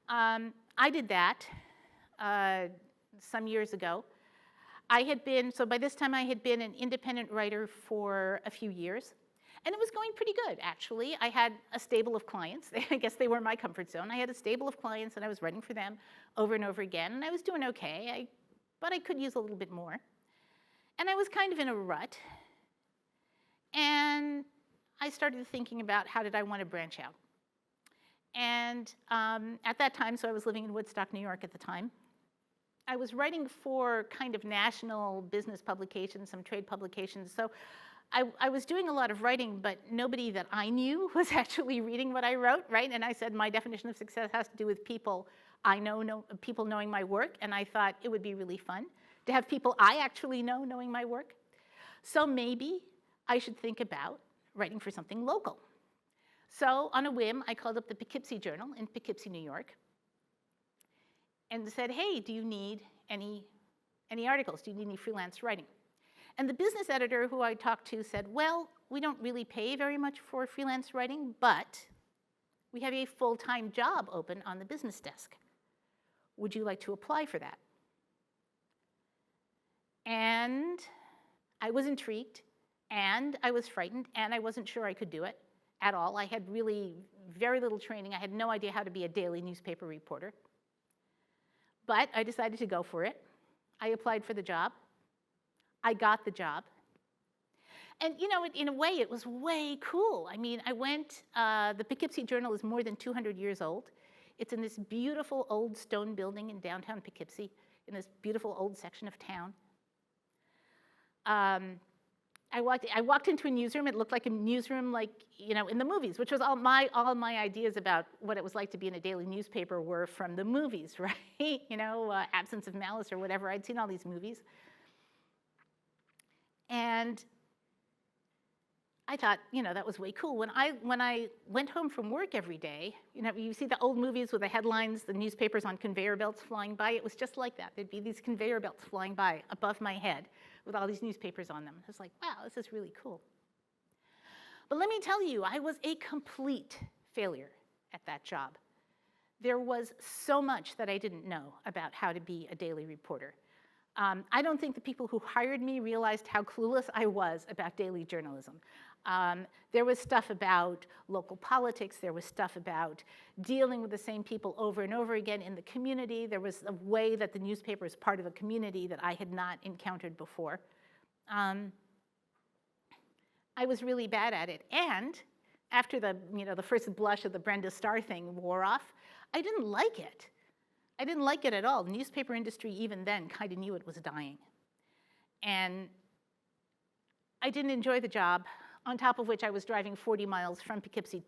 I did that some years ago. So by this time I had been an independent writer for a few years, and it was going pretty good, actually. I had a stable of clients. I guess they were my comfort zone. I had a stable of clients, and I was writing for them over and over again, and I was doing okay, but I could use a little bit more. And I was kind of in a rut, and I started thinking about how did I want to branch out. And at that time, so I was living in Woodstock, New York at the time, I was writing for kind of national business publications, some trade publications. So I was doing a lot of writing, but nobody that I knew was actually reading what I wrote, right? And I said my definition of success has to do with people I know people knowing my work, and I thought it would be really fun to have people I actually know knowing my work. So maybe I should think about writing for something local. So on a whim, I called up the Poughkeepsie Journal in Poughkeepsie, New York, and said, hey, do you need any articles? Do you need any freelance writing? And the business editor who I talked to said, well, we don't really pay very much for freelance writing, but we have a full-time job open on the business desk. Would you like to apply for that? And I was intrigued, and I was frightened, and I wasn't sure I could do it at all. I had really very little training. I had no idea how to be a daily newspaper reporter. But I decided to go for it. I applied for the job. I got the job. And in a way, it was way cool. I mean, I went, the Poughkeepsie Journal is more than 200 years old. It's in this beautiful old stone building in downtown Poughkeepsie, in this beautiful old section of town. I walked into a newsroom. It looked like a newsroom like, in the movies, which was all my ideas about what it was like to be in a daily newspaper were from the movies, right? Absence of Malice or whatever. I'd seen all these movies. And I thought, that was way cool. When I went home from work every day, you see the old movies with the headlines, the newspapers on conveyor belts flying by. It was just like that. There'd be these conveyor belts flying by above my head with all these newspapers on them. I was like, wow, this is really cool. But let me tell you, I was a complete failure at that job. There was so much that I didn't know about how to be a daily reporter. I don't think the people who hired me realized how clueless I was about daily journalism. There was stuff about local politics. There was stuff about dealing with the same people over and over again in the community. There was a way that the newspaper is part of a community that I had not encountered before. I was really bad at it. And after the first blush of the Brenda Starr thing wore off, I didn't like it. I didn't like it at all. The newspaper industry, even then, kind of knew it was dying. And I didn't enjoy the job, on top of which I was driving 40 miles from Poughkeepsie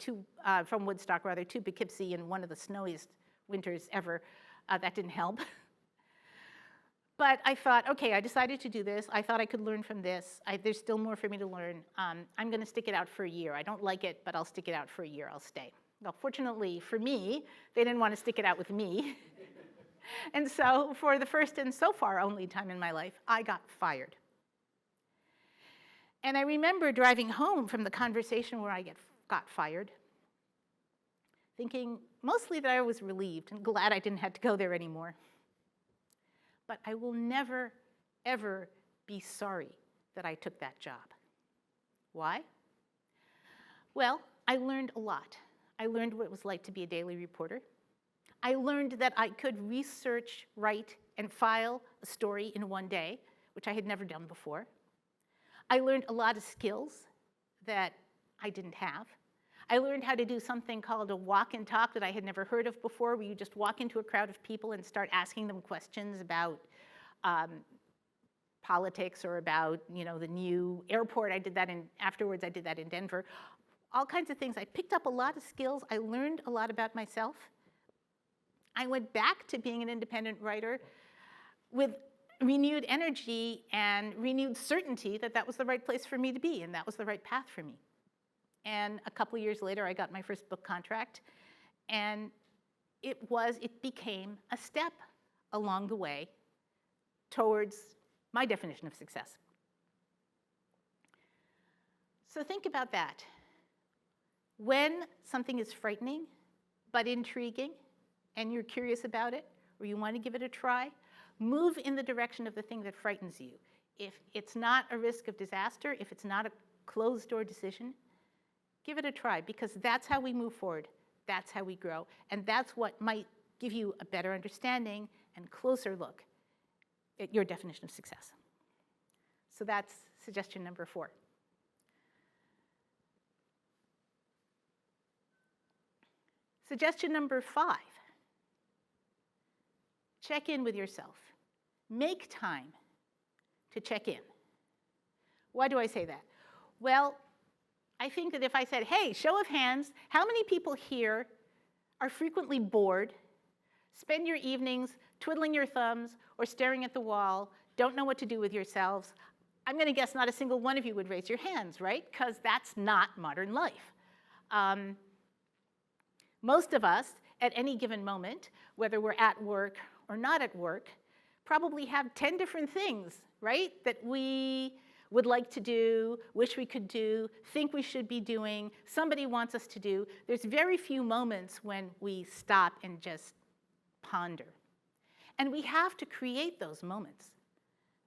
from Woodstock, to Poughkeepsie in one of the snowiest winters ever. That didn't help. But I thought, okay, I decided to do this. I thought I could learn from this. There's still more for me to learn. I'm going to stick it out for a year. I don't like it, but I'll stick it out for a year. I'll stay. Well, fortunately for me, they didn't want to stick it out with me. And so for the first and so far only time in my life, I got fired. And I remember driving home from the conversation where I got fired, thinking mostly that I was relieved and glad I didn't have to go there anymore. But I will never, ever be sorry that I took that job. Why? Well, I learned a lot. I learned what it was like to be a daily reporter. I learned that I could research, write, and file a story in one day, which I had never done before. I learned a lot of skills that I didn't have. I learned how to do something called a walk and talk that I had never heard of before, where you just walk into a crowd of people and start asking them questions about politics or about the new airport. Afterwards I did that in Denver. All kinds of things. I picked up a lot of skills. I learned a lot about myself. I went back to being an independent writer with renewed energy and renewed certainty that that was the right place for me to be and that was the right path for me. And a couple of years later, I got my first book contract, and it became a step along the way towards my definition of success. So think about that. When something is frightening but intriguing, and you're curious about it, or you want to give it a try, move in the direction of the thing that frightens you. If it's not a risk of disaster, if it's not a closed-door decision, give it a try, because that's how we move forward. That's how we grow. And that's what might give you a better understanding and closer look at your definition of success. So that's suggestion number 4. Suggestion number 5. Check in with yourself. make time to check in. Why do I say that? Well, I think that if I said, hey, show of hands, how many people here are frequently bored, spend your evenings twiddling your thumbs or staring at the wall, don't know what to do with yourselves? I'm going to guess not a single one of you would raise your hands, right? Because that's not modern life. Most of us, at any given moment, whether we're at work or not at work, probably have 10 different things, right, that we would like to do, wish we could do, think we should be doing, somebody wants us to do. There's very few moments when we stop and just ponder. And we have to create those moments.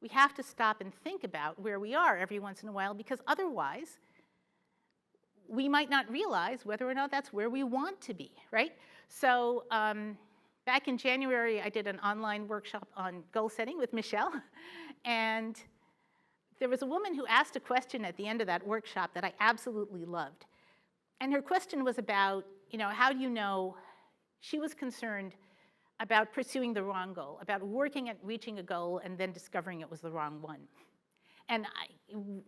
We have to stop and think about where we are every once in a while, because otherwise, we might not realize whether or not that's where we want to be, right? So back in January, I did an online workshop on goal setting with Michelle, and there was a woman who asked a question at the end of that workshop that I absolutely loved. And her question was about, how do you know, she was concerned about pursuing the wrong goal, about working at reaching a goal and then discovering it was the wrong one. And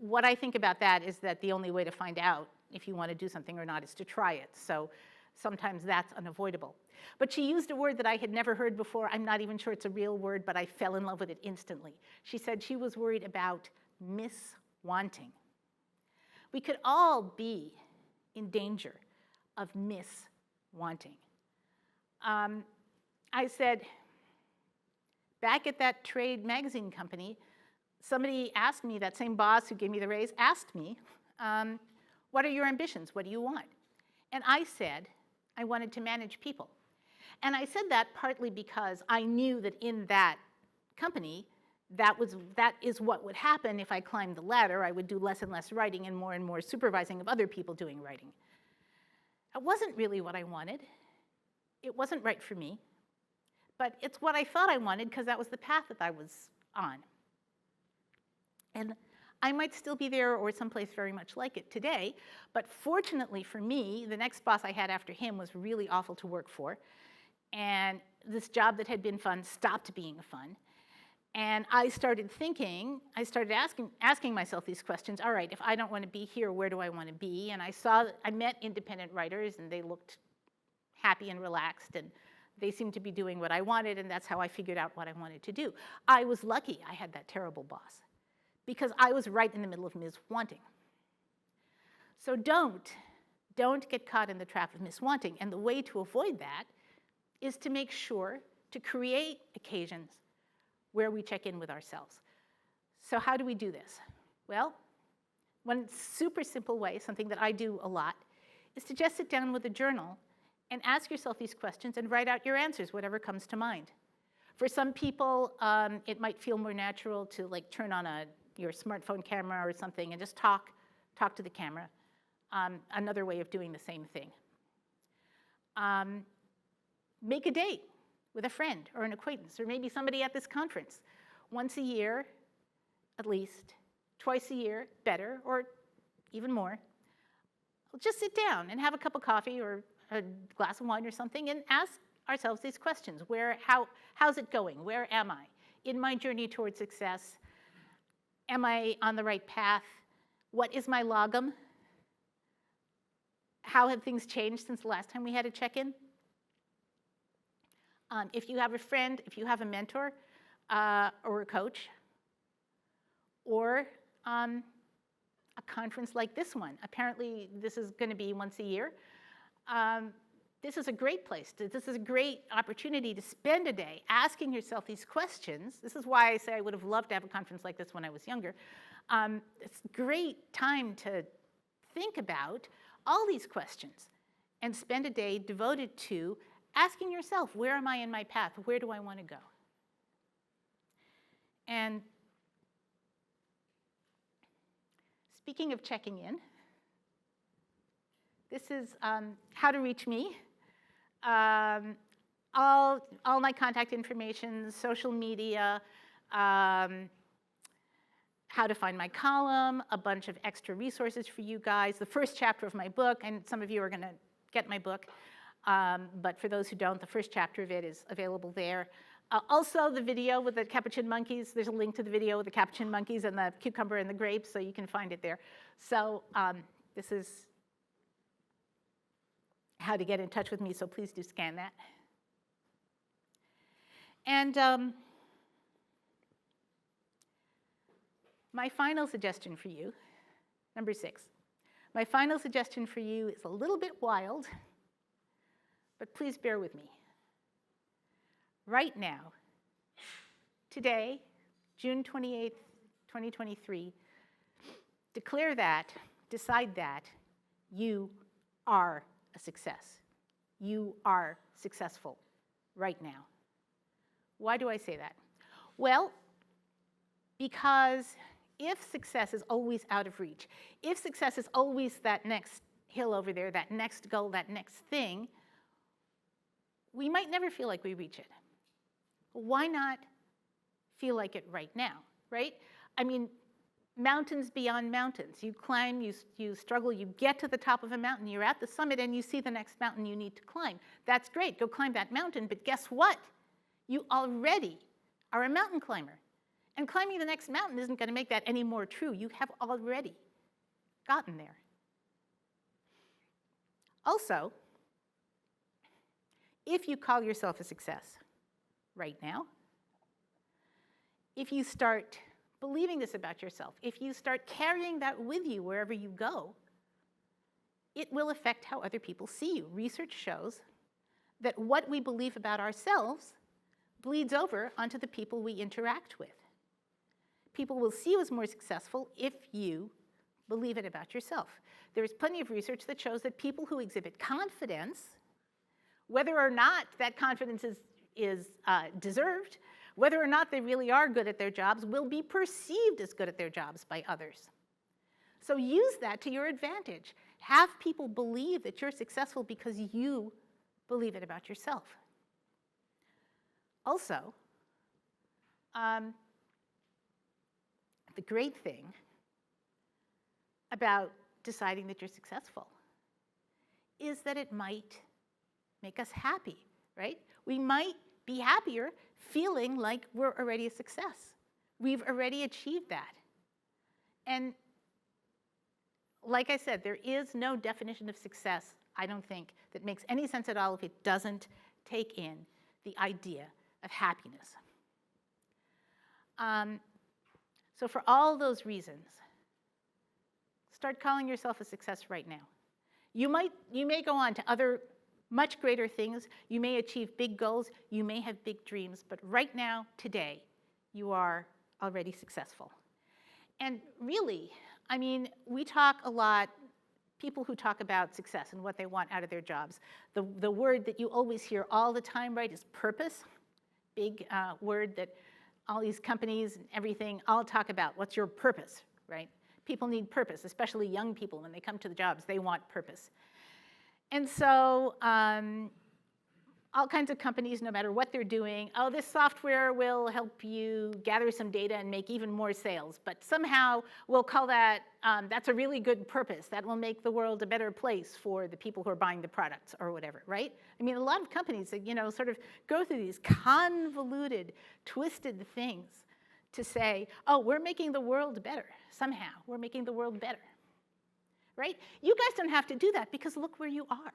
what I think about that is that the only way to find out if you want to do something or not is to try it. So sometimes that's unavoidable. But she used a word that I had never heard before. I'm not even sure it's a real word, but I fell in love with it instantly. She said she was worried about miswanting. We could all be in danger of miswanting. I said, back at that trade magazine company, somebody asked me, that same boss who gave me the raise asked me, what are your ambitions? What do you want? And I said, I wanted to manage people. And I said that partly because I knew that in that company, that is what would happen if I climbed the ladder. I would do less and less writing and more supervising of other people doing writing. It wasn't really what I wanted. It wasn't right for me. But it's what I thought I wanted because that was the path that I was on. And I might still be there or someplace very much like it today, but fortunately for me, the next boss I had after him was really awful to work for. And this job that had been fun stopped being fun. And I started asking myself these questions. All right, if I don't want to be here, where do I want to be? And I met independent writers, and they looked happy and relaxed, and they seemed to be doing what I wanted, and that's how I figured out what I wanted to do. I was lucky I had that terrible boss, because I was right in the middle of miswanting. So don't get caught in the trap of miswanting. And the way to avoid that is to make sure to create occasions where we check in with ourselves. So how do we do this? Well, one super simple way, something that I do a lot, is to just sit down with a journal and ask yourself these questions and write out your answers, whatever comes to mind. For some people, it might feel more natural to turn on your smartphone camera or something and just talk to the camera. Another way of doing the same thing. Make a date with a friend or an acquaintance or maybe somebody at this conference. Once a year, at least, twice a year, better, or even more. We'll just sit down and have a cup of coffee or a glass of wine or something and ask ourselves these questions. How's it going? Where am I? In my journey toward success, am I on the right path? What is my logum? How have things changed since the last time we had a check-in? If you have a friend, if you have a mentor or a coach, or a conference like this one. Apparently, this is going to be once a year. This is a great place. This is a great opportunity to spend a day asking yourself these questions. This is why I say I would have loved to have a conference like this when I was younger. It's a great time to think about all these questions and spend a day devoted to asking yourself, where am I in my path? Where do I want to go? And speaking of checking in, this is how to reach me. All my contact information, social media, how to find my column, a bunch of extra resources for you guys, the first chapter of my book, and some of you are going to get my book. But for those who don't, the first chapter of it is available there. Also, the video with the capuchin monkeys, there's a link to the video with the capuchin monkeys and the cucumber and the grapes, so you can find it there. So this is how to get in touch with me, so please do scan that. And my final suggestion for you, number 6. My final suggestion for you is a little bit wild, but please bear with me. Right now, today, June 28th, 2023, decide that you are a success. You are successful right now. Why do I say that? Well, because if success is always out of reach, if success is always that next hill over there, that next goal, that next thing, we might never feel like we reach it. Why not feel like it right now, right? I mean, mountains beyond mountains. You climb, you struggle, you get to the top of a mountain, you're at the summit, and you see the next mountain you need to climb. That's great, go climb that mountain, but guess what? You already are a mountain climber. And climbing the next mountain isn't going to make that any more true. You have already gotten there. Also, if you call yourself a success right now, if you start believing this about yourself, if you start carrying that with you wherever you go, it will affect how other people see you. Research shows that what we believe about ourselves bleeds over onto the people we interact with. People will see you as more successful if you believe it about yourself. There is plenty of research that shows that people who exhibit confidence, whether or not that confidence is deserved, whether or not they really are good at their jobs, will be perceived as good at their jobs by others. So use that to your advantage. Have people believe that you're successful because you believe it about yourself. Also, the great thing about deciding that you're successful is that it might make us happy, right? We might be happier feeling like we're already a success. We've already achieved that. And like I said, there is no definition of success, I don't think, that makes any sense at all if it doesn't take in the idea of happiness. So for all those reasons, start calling yourself a success right now. You may go on to other much greater things. You may achieve big goals. You may have big dreams. But right now, today, you are already successful. And really, I mean, we talk a lot, people who talk about success and what they want out of their jobs. The word that you always hear all the time, right, is purpose. Big word that all these companies and everything all talk about. What's your purpose, right? People need purpose, especially young people. When they come to the jobs, they want purpose. And so all kinds of companies, no matter what they're doing, oh, this software will help you gather some data and make even more sales. But somehow we'll call that, that's a really good purpose. That will make the world a better place for the people who are buying the products or whatever, right? I mean, a lot of companies, sort of go through these convoluted, twisted things to say, oh, we're making the world better. Somehow, we're making the world better, right? You guys don't have to do that because look where you are.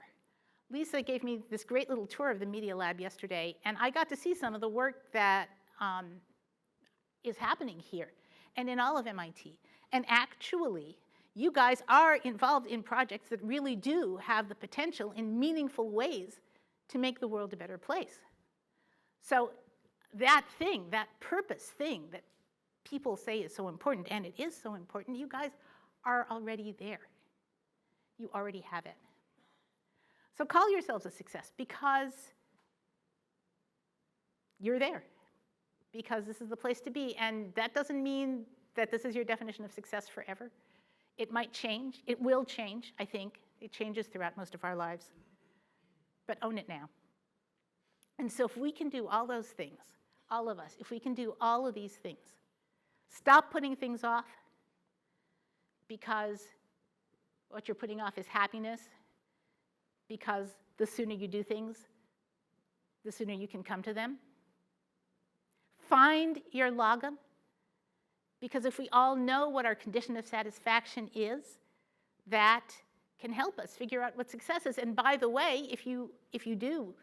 Lisa gave me this great little tour of the Media Lab yesterday, and I got to see some of the work that is happening here and in all of MIT. And actually, you guys are involved in projects that really do have the potential in meaningful ways to make the world a better place. So that thing, that purpose thing that people say is so important, and it is so important, you guys are already there. You already have it. So call yourselves a success because you're there, because this is the place to be. And that doesn't mean that this is your definition of success forever. It might change. It will change, I think. It changes throughout most of our lives. But own it now. And so if we can do all those things, all of us, if we can do all of these things, stop putting things off because what you're putting off is happiness, because the sooner you do things, the sooner you can come to them. Find your logum, because if we all know what our condition of satisfaction is, that can help us figure out what success is. And by the way, if you do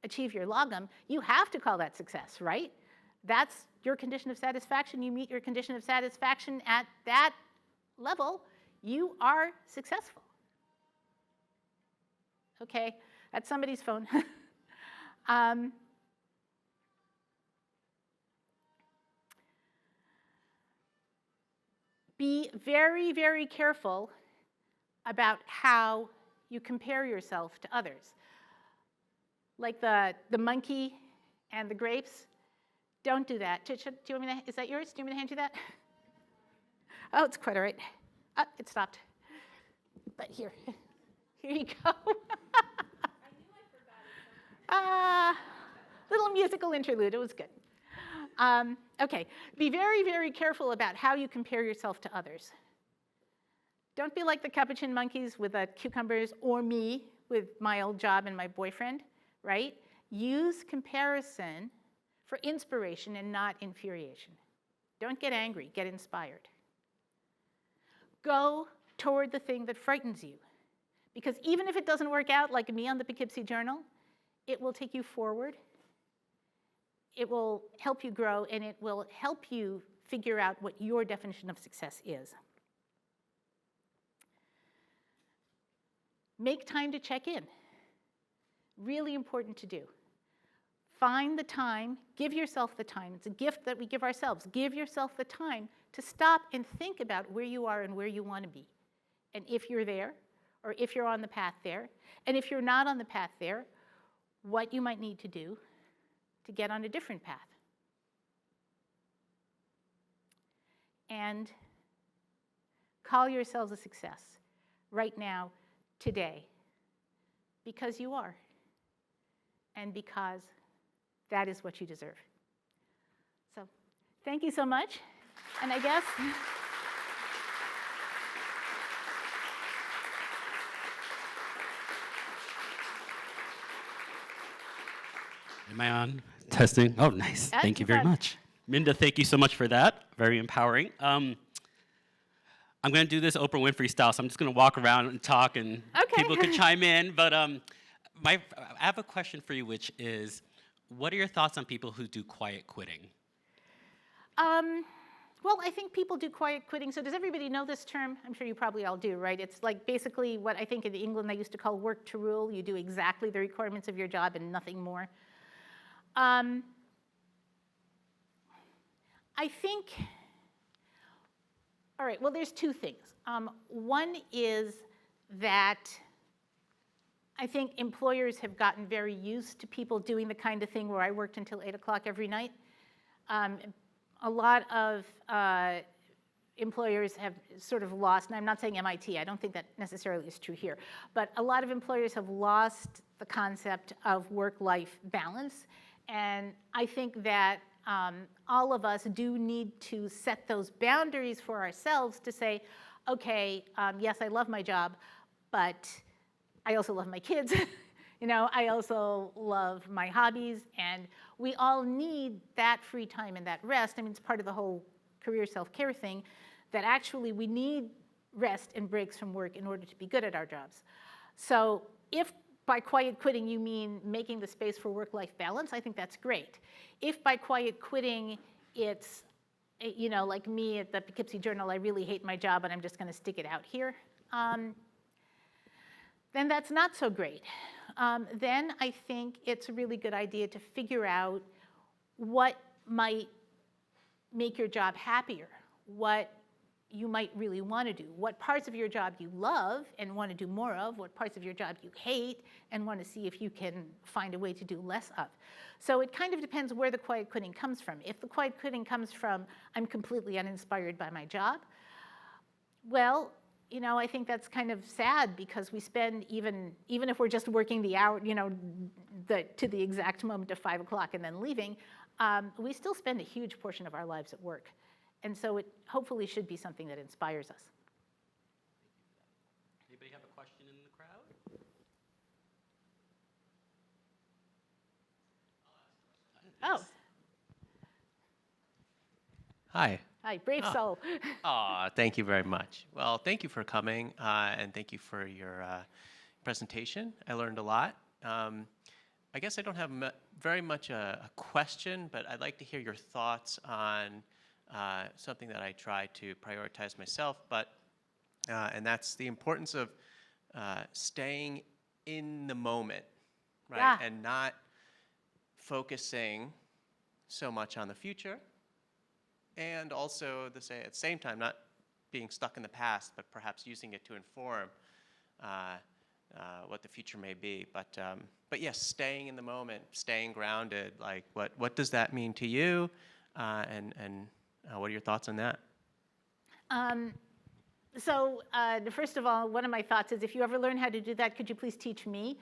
achieve your logum, you have to call that success, right? That's your condition of satisfaction. You meet your condition of satisfaction at that level, you are successful. Okay, that's somebody's phone. Be very, very careful about how you compare yourself to others. Like the monkey and the grapes, don't do that. Do you want me to, is that yours? Do you want me to hand you that? Oh, it's quite all right. Oh, it stopped. But here you go. I knew I forgot it. Little musical interlude, it was good. Okay, be very, very careful about how you compare yourself to others. Don't be like the capuchin monkeys with the cucumbers, or me with my old job and my boyfriend, right? Use comparison for inspiration and not infuriation. Don't get angry, get inspired. Go toward the thing that frightens you. Because even if it doesn't work out, like me on the Poughkeepsie Journal, it will take you forward. It will help you grow, and it will help you figure out what your definition of success is. Make time to check in. Really important to do. Find the time, give yourself the time. It's a gift that we give ourselves. Give yourself the time to stop and think about where you are and where you want to be. And if you're there, or if you're on the path there, and if you're not on the path there, what you might need to do to get on a different path. And call yourselves a success right now, today, because you are, and because that is what you deserve. So thank you so much, and I guess Am I on? Testing. Oh, nice. That's Thank you very fun. much. Minda, thank you so much for that. Very empowering. I'm going to do this Oprah Winfrey style, so I'm just going to walk around and talk, and Okay. people can chime in. But I have a question for you, which is, what are your thoughts on people who do quiet quitting? Well, I think people do quiet quitting. So does everybody know this term? I'm sure you probably all do, right? It's like basically what I think in England they used to call work to rule. You do exactly the requirements of your job and nothing more. I think, all right, well, there's two things. One is that I think employers have gotten very used to people doing the kind of thing where I worked until 8 o'clock every night. A lot of employers have sort of lost, and I'm not saying MIT, I don't think that necessarily is true here, but a lot of employers have lost the concept of work-life balance. And I think that all of us do need to set those boundaries for ourselves to say, okay, yes, I love my job, but I also love my kids. You know, I also love my hobbies, and we all need that free time and that rest. I mean, it's part of the whole career self-care thing, that actually we need rest and breaks from work in order to be good at our jobs. So if by quiet quitting you mean making the space for work-life balance, I think that's great. If by quiet quitting it's, you know, like me at the Poughkeepsie Journal, I really hate my job and I'm just going to stick it out here, then that's not so great. Then I think it's a really good idea to figure out what might make your job happier, what you might really want to do, what parts of your job you love and want to do more of, what parts of your job you hate and want to see if you can find a way to do less of. So it kind of depends where the quiet quitting comes from. If the quiet quitting comes from, I'm completely uninspired by my job, well, you know, I think that's kind of sad because we spend, even if we're just working the hour, you know, to the exact moment of 5 o'clock and then leaving, we still spend a huge portion of our lives at work. And so it hopefully should be something that inspires us. Anybody have a question in the crowd? Oh. Hi. Hi, brave Ah. soul. Aw, thank you very much. Well, thank you for coming, and thank you for your presentation. I learned a lot. I guess I don't have very much a question, but I'd like to hear your thoughts on something that I try to prioritize myself, and that's the importance of staying in the moment, right? Yeah. And not focusing so much on the future, and also at the same time not being stuck in the past, but perhaps using it to inform what the future may be. But yes, staying in the moment, staying grounded. Like, what does that mean to you? And what are your thoughts on that? So first of all, one of my thoughts is if you ever learn how to do that, could you please teach me?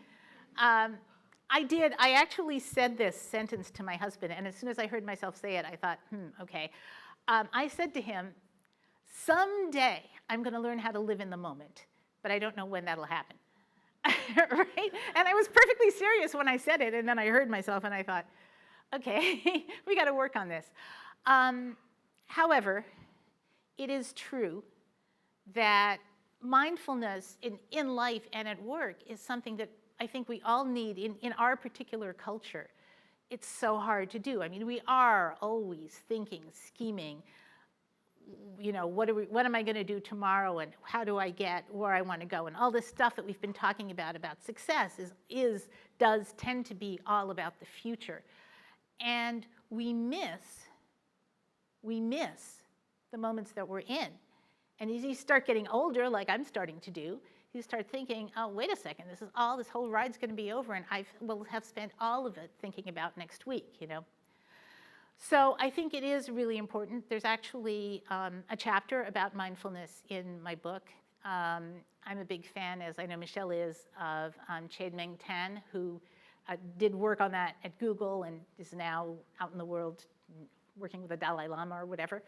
I did. I actually said this sentence to my husband, and as soon as I heard myself say it, I thought, okay. I said to him, someday I'm going to learn how to live in the moment, but I don't know when that'll happen. Right? And I was perfectly serious when I said it, and then I heard myself, and I thought, okay, we got to work on this. However, it is true that mindfulness in life and at work is something that I think we all need in our particular culture. It's so hard to do. I mean, we are always thinking, scheming, what am I going to do tomorrow, and how do I get where I want to go, and all this stuff that we've been talking about success does tend to be all about the future. And we miss the moments that we're in. And as you start getting older, like I'm starting to do, you start thinking, oh, wait a second, this whole ride's going to be over, and I will have spent all of it thinking about next week, So I think it is really important. There's actually a chapter about mindfulness in my book. I'm a big fan, as I know Michelle is, of Chade-Meng Tan, who did work on that at Google and is now out in the world working with the Dalai Lama or whatever.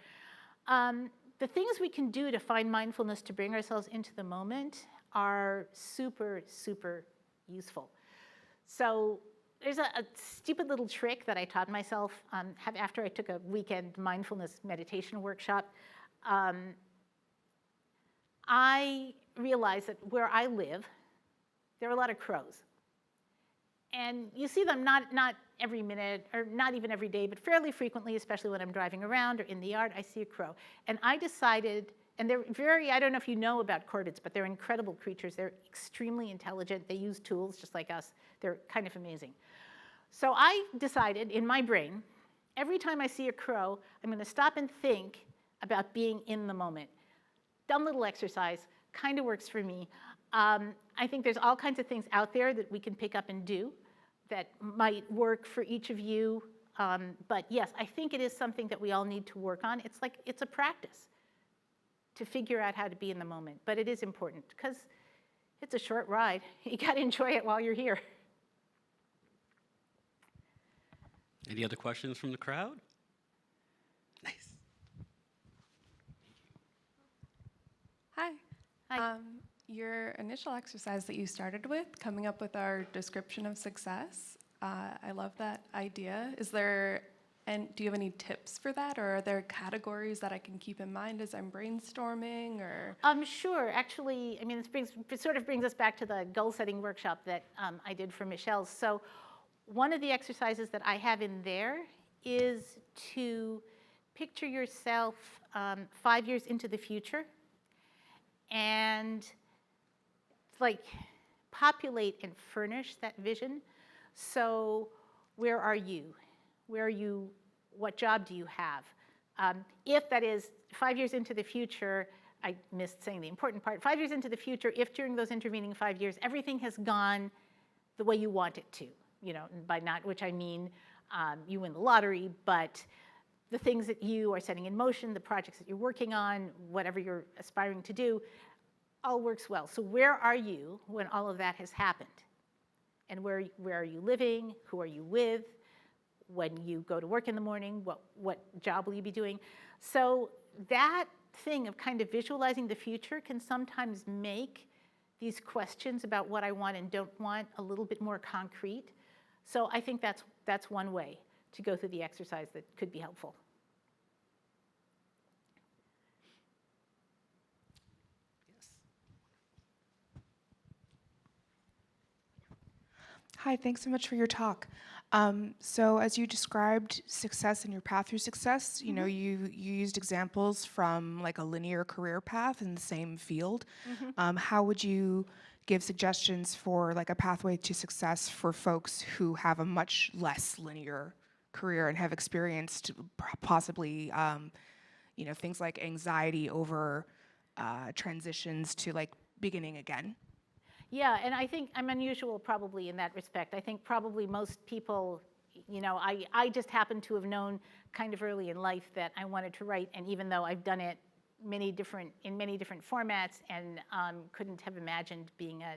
The things we can do to find mindfulness to bring ourselves into the moment are super, super useful. So there's a stupid little trick that I taught myself after I took a weekend mindfulness meditation workshop. I realized that where I live, there are a lot of crows. And you see them not every minute, or not even every day, but fairly frequently, especially when I'm driving around or in the yard, I see a crow. And I decided, and they're I don't know if you know about corvids, but they're incredible creatures. They're extremely intelligent. They use tools just like us. They're kind of amazing. So I decided in my brain, every time I see a crow, I'm going to stop and think about being in the moment. Dumb little exercise, kind of works for me. I think there's all kinds of things out there that we can pick up and do that might work for each of you. But yes, I think it is something that we all need to work on. It's a practice to figure out how to be in the moment. But it is important because it's a short ride. You got to enjoy it while you're here. Any other questions from the crowd? Nice. Hi. Hi. Your initial exercise that you started with, coming up with our description of success, I love that idea. Do you have any tips for that, or are there categories that I can keep in mind as I'm brainstorming, or? Sure. Actually, I mean, it sort of brings us back to the goal-setting workshop that I did for Michelle's. So one of the exercises that I have in there is to picture yourself 5 years into the future and populate and furnish that vision. So where are you? What job do you have? If that is 5 years into the future, I missed saying the important part, 5 years into the future, if during those intervening 5 years, everything has gone the way you want it to, by not which I mean you win the lottery, but the things that you are setting in motion, the projects that you're working on, whatever you're aspiring to do, all works well. So where are you when all of that has happened? And where are you living? Who are you with? When you go to work in the morning, what job will you be doing? So that thing of kind of visualizing the future can sometimes make these questions about what I want and don't want a little bit more concrete. So I think that's one way to go through the exercise that could be helpful. Hi, thanks so much for your talk. So as you described success and your path through success, you used examples from like a linear career path in the same field. How would you give suggestions for like a pathway to success for folks who have a much less linear career and have experienced possibly, things like anxiety over transitions to like beginning again? Yeah, and I think I'm unusual probably in that respect. I think probably most people, I just happen to have known kind of early in life that I wanted to write, and even though I've done it in many different formats and couldn't have imagined being a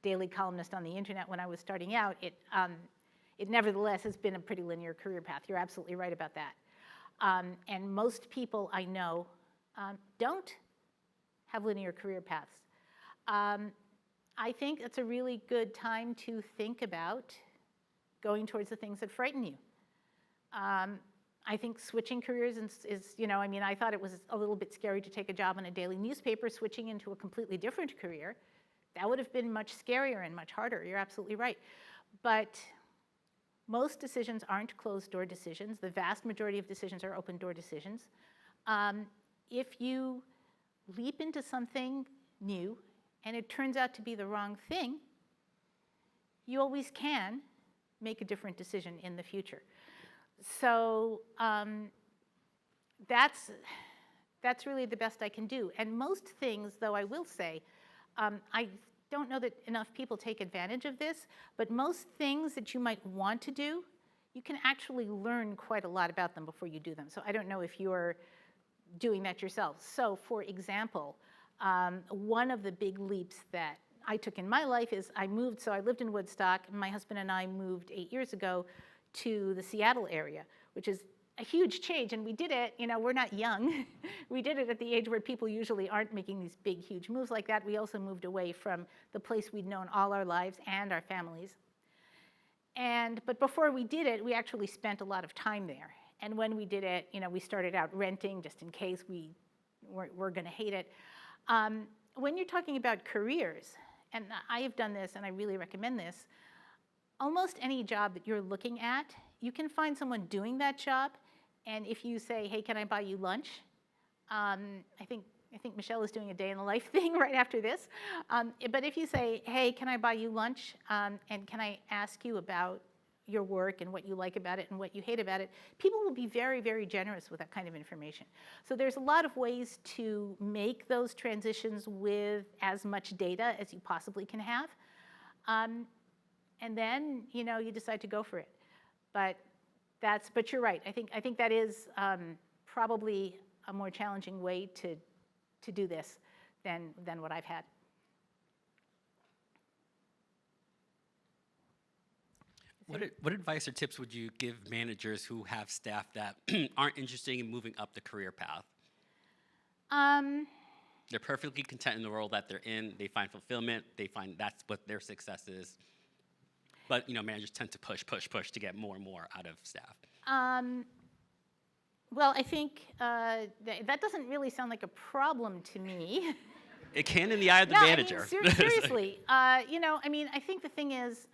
daily columnist on the internet when I was starting out, it nevertheless has been a pretty linear career path. You're absolutely right about that. And most people I know don't have linear career paths. I think it's a really good time to think about going towards the things that frighten you. I think switching careers is, I thought it was a little bit scary to take a job in a daily newspaper, switching into a completely different career. That would have been much scarier and much harder. You're absolutely right. But most decisions aren't closed-door decisions. The vast majority of decisions are open-door decisions. If you leap into something new and it turns out to be the wrong thing, you always can make a different decision in the future. So that's really the best I can do. And most things, though I will say, I don't know that enough people take advantage of this, but most things that you might want to do, you can actually learn quite a lot about them before you do them. So I don't know if you're doing that yourself. So for example, one of the big leaps that I took in my life is I lived in Woodstock, and my husband and I moved 8 years ago to the Seattle area, which is a huge change, and we did it, we're not young. We did it at the age where people usually aren't making these big, huge moves like that. We also moved away from the place we'd known all our lives and our families. But before we did it, we actually spent a lot of time there. And when we did it, we started out renting just in case we're gonna hate it. When you're talking about careers, and I have done this and I really recommend this, almost any job that you're looking at, you can find someone doing that job, and if you say, hey, can I buy you lunch? I think Michelle is doing a day in the life thing right after this. But if you say, hey, can I buy you lunch? And can I ask you about your work and what you like about it and what you hate about it, people will be very, very generous with that kind of information. So there's a lot of ways to make those transitions with as much data as you possibly can have. And then, you decide to go for it. But you're right. I think that is probably a more challenging way to do this than what I've had. What advice or tips would you give managers who have staff that aren't interested in moving up the career path? They're perfectly content in the role that they're in. They find fulfillment. They find that's what their success is. But managers tend to push to get more and more out of staff. Well, I think that doesn't really sound like a problem to me. It can in the eye of the manager. I mean, seriously. I think the thing is,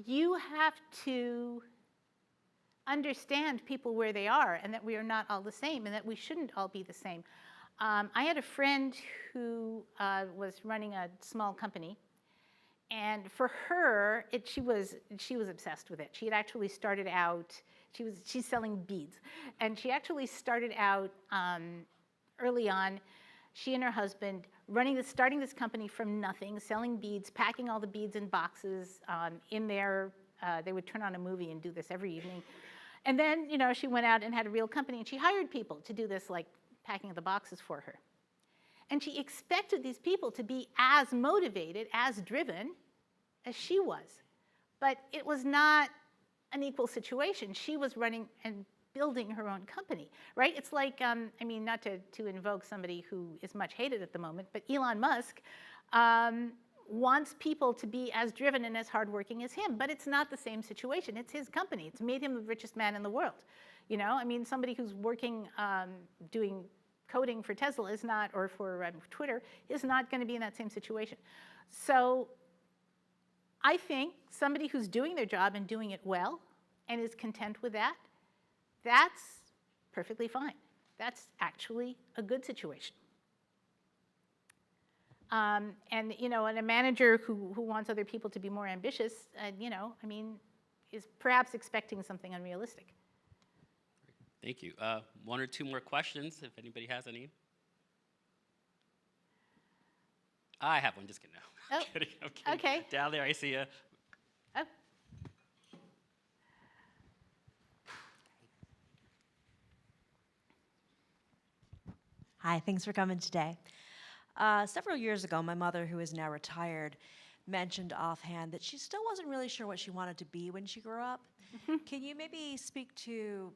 you have to understand people where they are and that we are not all the same and that we shouldn't all be the same. I had a friend who was running a small company, and for her, she was obsessed with it. She had actually started out, she's selling beads, and she actually started out early on, she and her husband starting this company from nothing, selling beads, packing all the beads in boxes in there. They would turn on a movie and do this every evening. And then, she went out and had a real company, and she hired people to do this, like packing the boxes for her. And she expected these people to be as motivated, as driven as she was. But it was not an equal situation. She was running and building her own company, right? It's like, not to invoke somebody who is much hated at the moment, but Elon Musk wants people to be as driven and as hardworking as him, but it's not the same situation. It's his company. It's made him the richest man in the world. Somebody who's working, doing coding for Tesla is not, or for Twitter, is not going to be in that same situation. So I think somebody who's doing their job and doing it well and is content with that, that's perfectly fine. That's actually a good situation. And a manager who wants other people to be more ambitious, is perhaps expecting something unrealistic. Thank you. One or two more questions, if anybody has any. I have one, just kidding. No, I'm Oh, kidding, I'm kidding. okay. Down there, I see you. Oh. Hi, thanks for coming today. Several years ago, my mother, who is now retired, mentioned offhand that she still wasn't really sure what she wanted to be when she grew up. Can you maybe speak to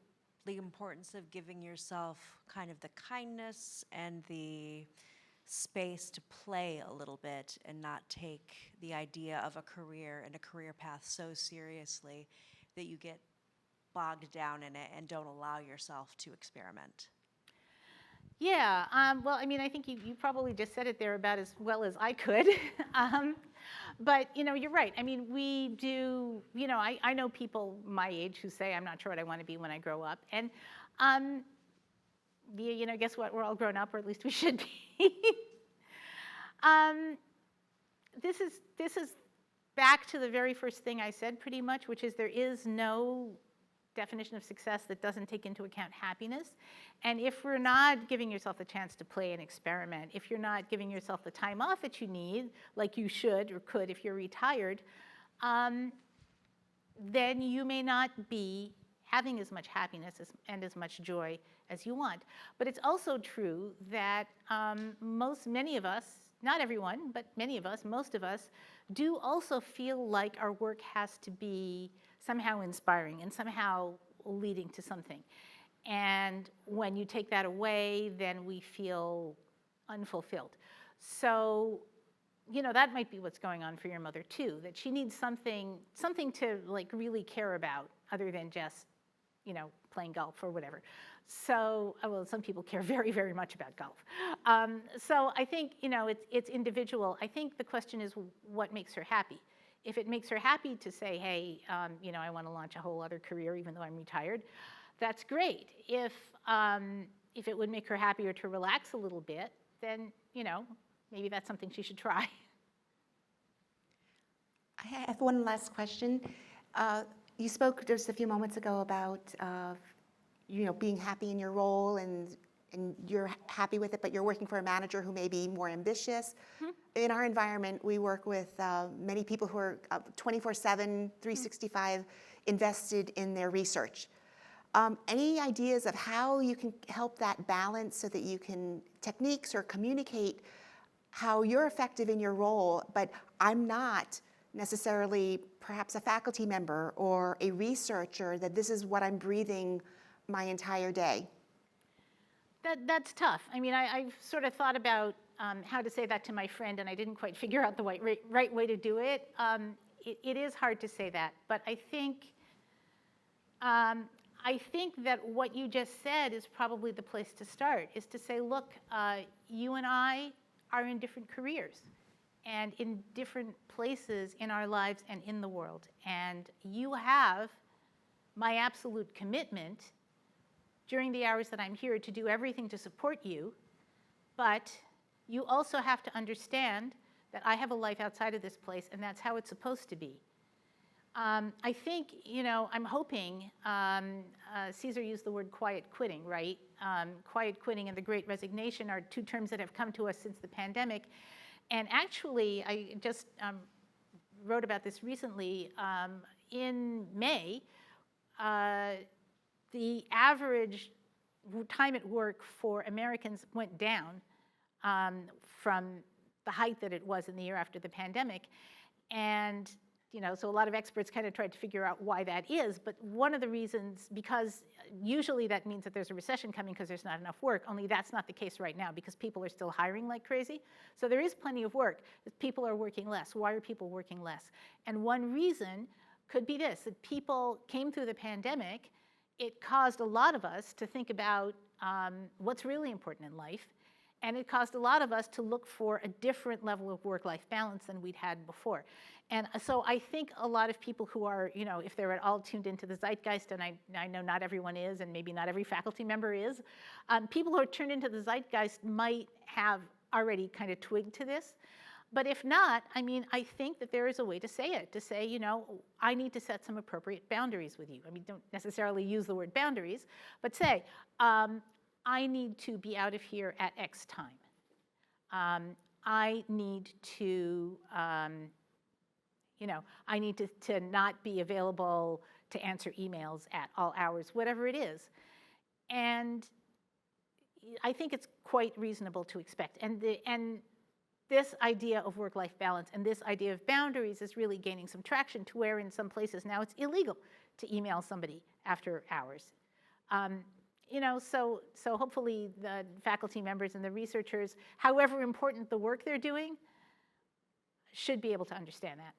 the importance of giving yourself kind of the kindness and the space to play a little bit and not take the idea of a career and a career path so seriously that you get bogged down in it and don't allow yourself to experiment? Yeah, I think you probably just said it there about as well as I could. But, you're right. We do, I know people my age who say, I'm not sure what I want to be when I grow up. And, guess what? We're all grown up, or at least we should be. This is back to the very first thing I said pretty much, which is there is no definition of success that doesn't take into account happiness. And if we're not giving yourself a chance to play and experiment, if you're not giving yourself the time off that you need, like you should or could if you're retired, then you may not be having as much happiness and as much joy as you want. But it's also true that many of us, not everyone, but many of us, most of us, do also feel like our work has to be somehow inspiring and somehow leading to something. And when you take that away, then we feel unfulfilled. So, that might be what's going on for your mother too, that she needs something to really care about other than just, playing golf or whatever. So, some people care very, very much about golf. So I think, it's individual. I think the question is what makes her happy. If it makes her happy to say, hey, I want to launch a whole other career even though I'm retired, that's great. If it would make her happier to relax a little bit, then, maybe that's something she should try. I have one last question. You spoke just a few moments ago about, being happy in your role and you're happy with it, but you're working for a manager who may be more ambitious. Mm-hmm. In our environment, we work with many people who are 24/7, 365 invested in their research. Any ideas of how you can help that balance so that you can, techniques or communicate how you're effective in your role, but I'm not necessarily perhaps a faculty member or a researcher, that this is what I'm breathing my entire day? That's tough. I've sort of thought about how to say that to my friend, and I didn't quite figure out the right way to do it. It is hard to say that, but I think that what you just said is probably the place to start, is to say, look, you and I are in different careers and in different places in our lives and in the world. And you have my absolute commitment during the hours that I'm here to do everything to support you, but you also have to understand that I have a life outside of this place, and that's how it's supposed to be. I think, I'm hoping, Caesar used the word quiet quitting, right? Quiet quitting and the Great Resignation are two terms that have come to us since the pandemic. And actually, I just wrote about this recently. In May, the average time at work for Americans went down from the height that it was in the year after the pandemic. And so a lot of experts kind of tried to figure out why that is, but one of the reasons, because usually that means that there's a recession coming because there's not enough work, only that's not the case right now because people are still hiring like crazy. So there is plenty of work, people are working less. Why are people working less? And one reason could be this, that people came through the pandemic, it caused a lot of us to think about what's really important in life, And it caused a lot of us to look for a different level of work-life balance than we'd had before. And so I think a lot of people who are, if they're at all tuned into the zeitgeist, and I know not everyone is, and maybe not every faculty member is, people who are tuned into the zeitgeist might have already kind of twigged to this. But if not, I think that there is a way to say it, to say, I need to set some appropriate boundaries with you. Don't necessarily use the word boundaries, but say, I need to be out of here at X time. I need to, I need to not be available to answer emails at all hours, whatever it is. And I think it's quite reasonable to expect. And this idea of work-life balance and this idea of boundaries is really gaining some traction to where in some places now it's illegal to email somebody after hours. So hopefully the faculty members and the researchers, however important the work they're doing, should be able to understand that.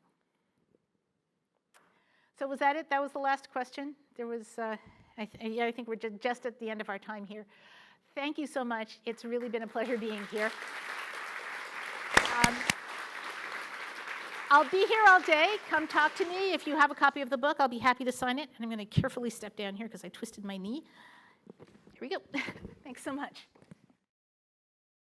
So was that it? That was the last question? There was, I think we're just at the end of our time here. Thank you so much. It's really been a pleasure being here. I'll be here all day. Come talk to me. If you have a copy of the book, I'll be happy to sign it. And I'm going to carefully step down here because I twisted my knee. Here we go. Thanks so much.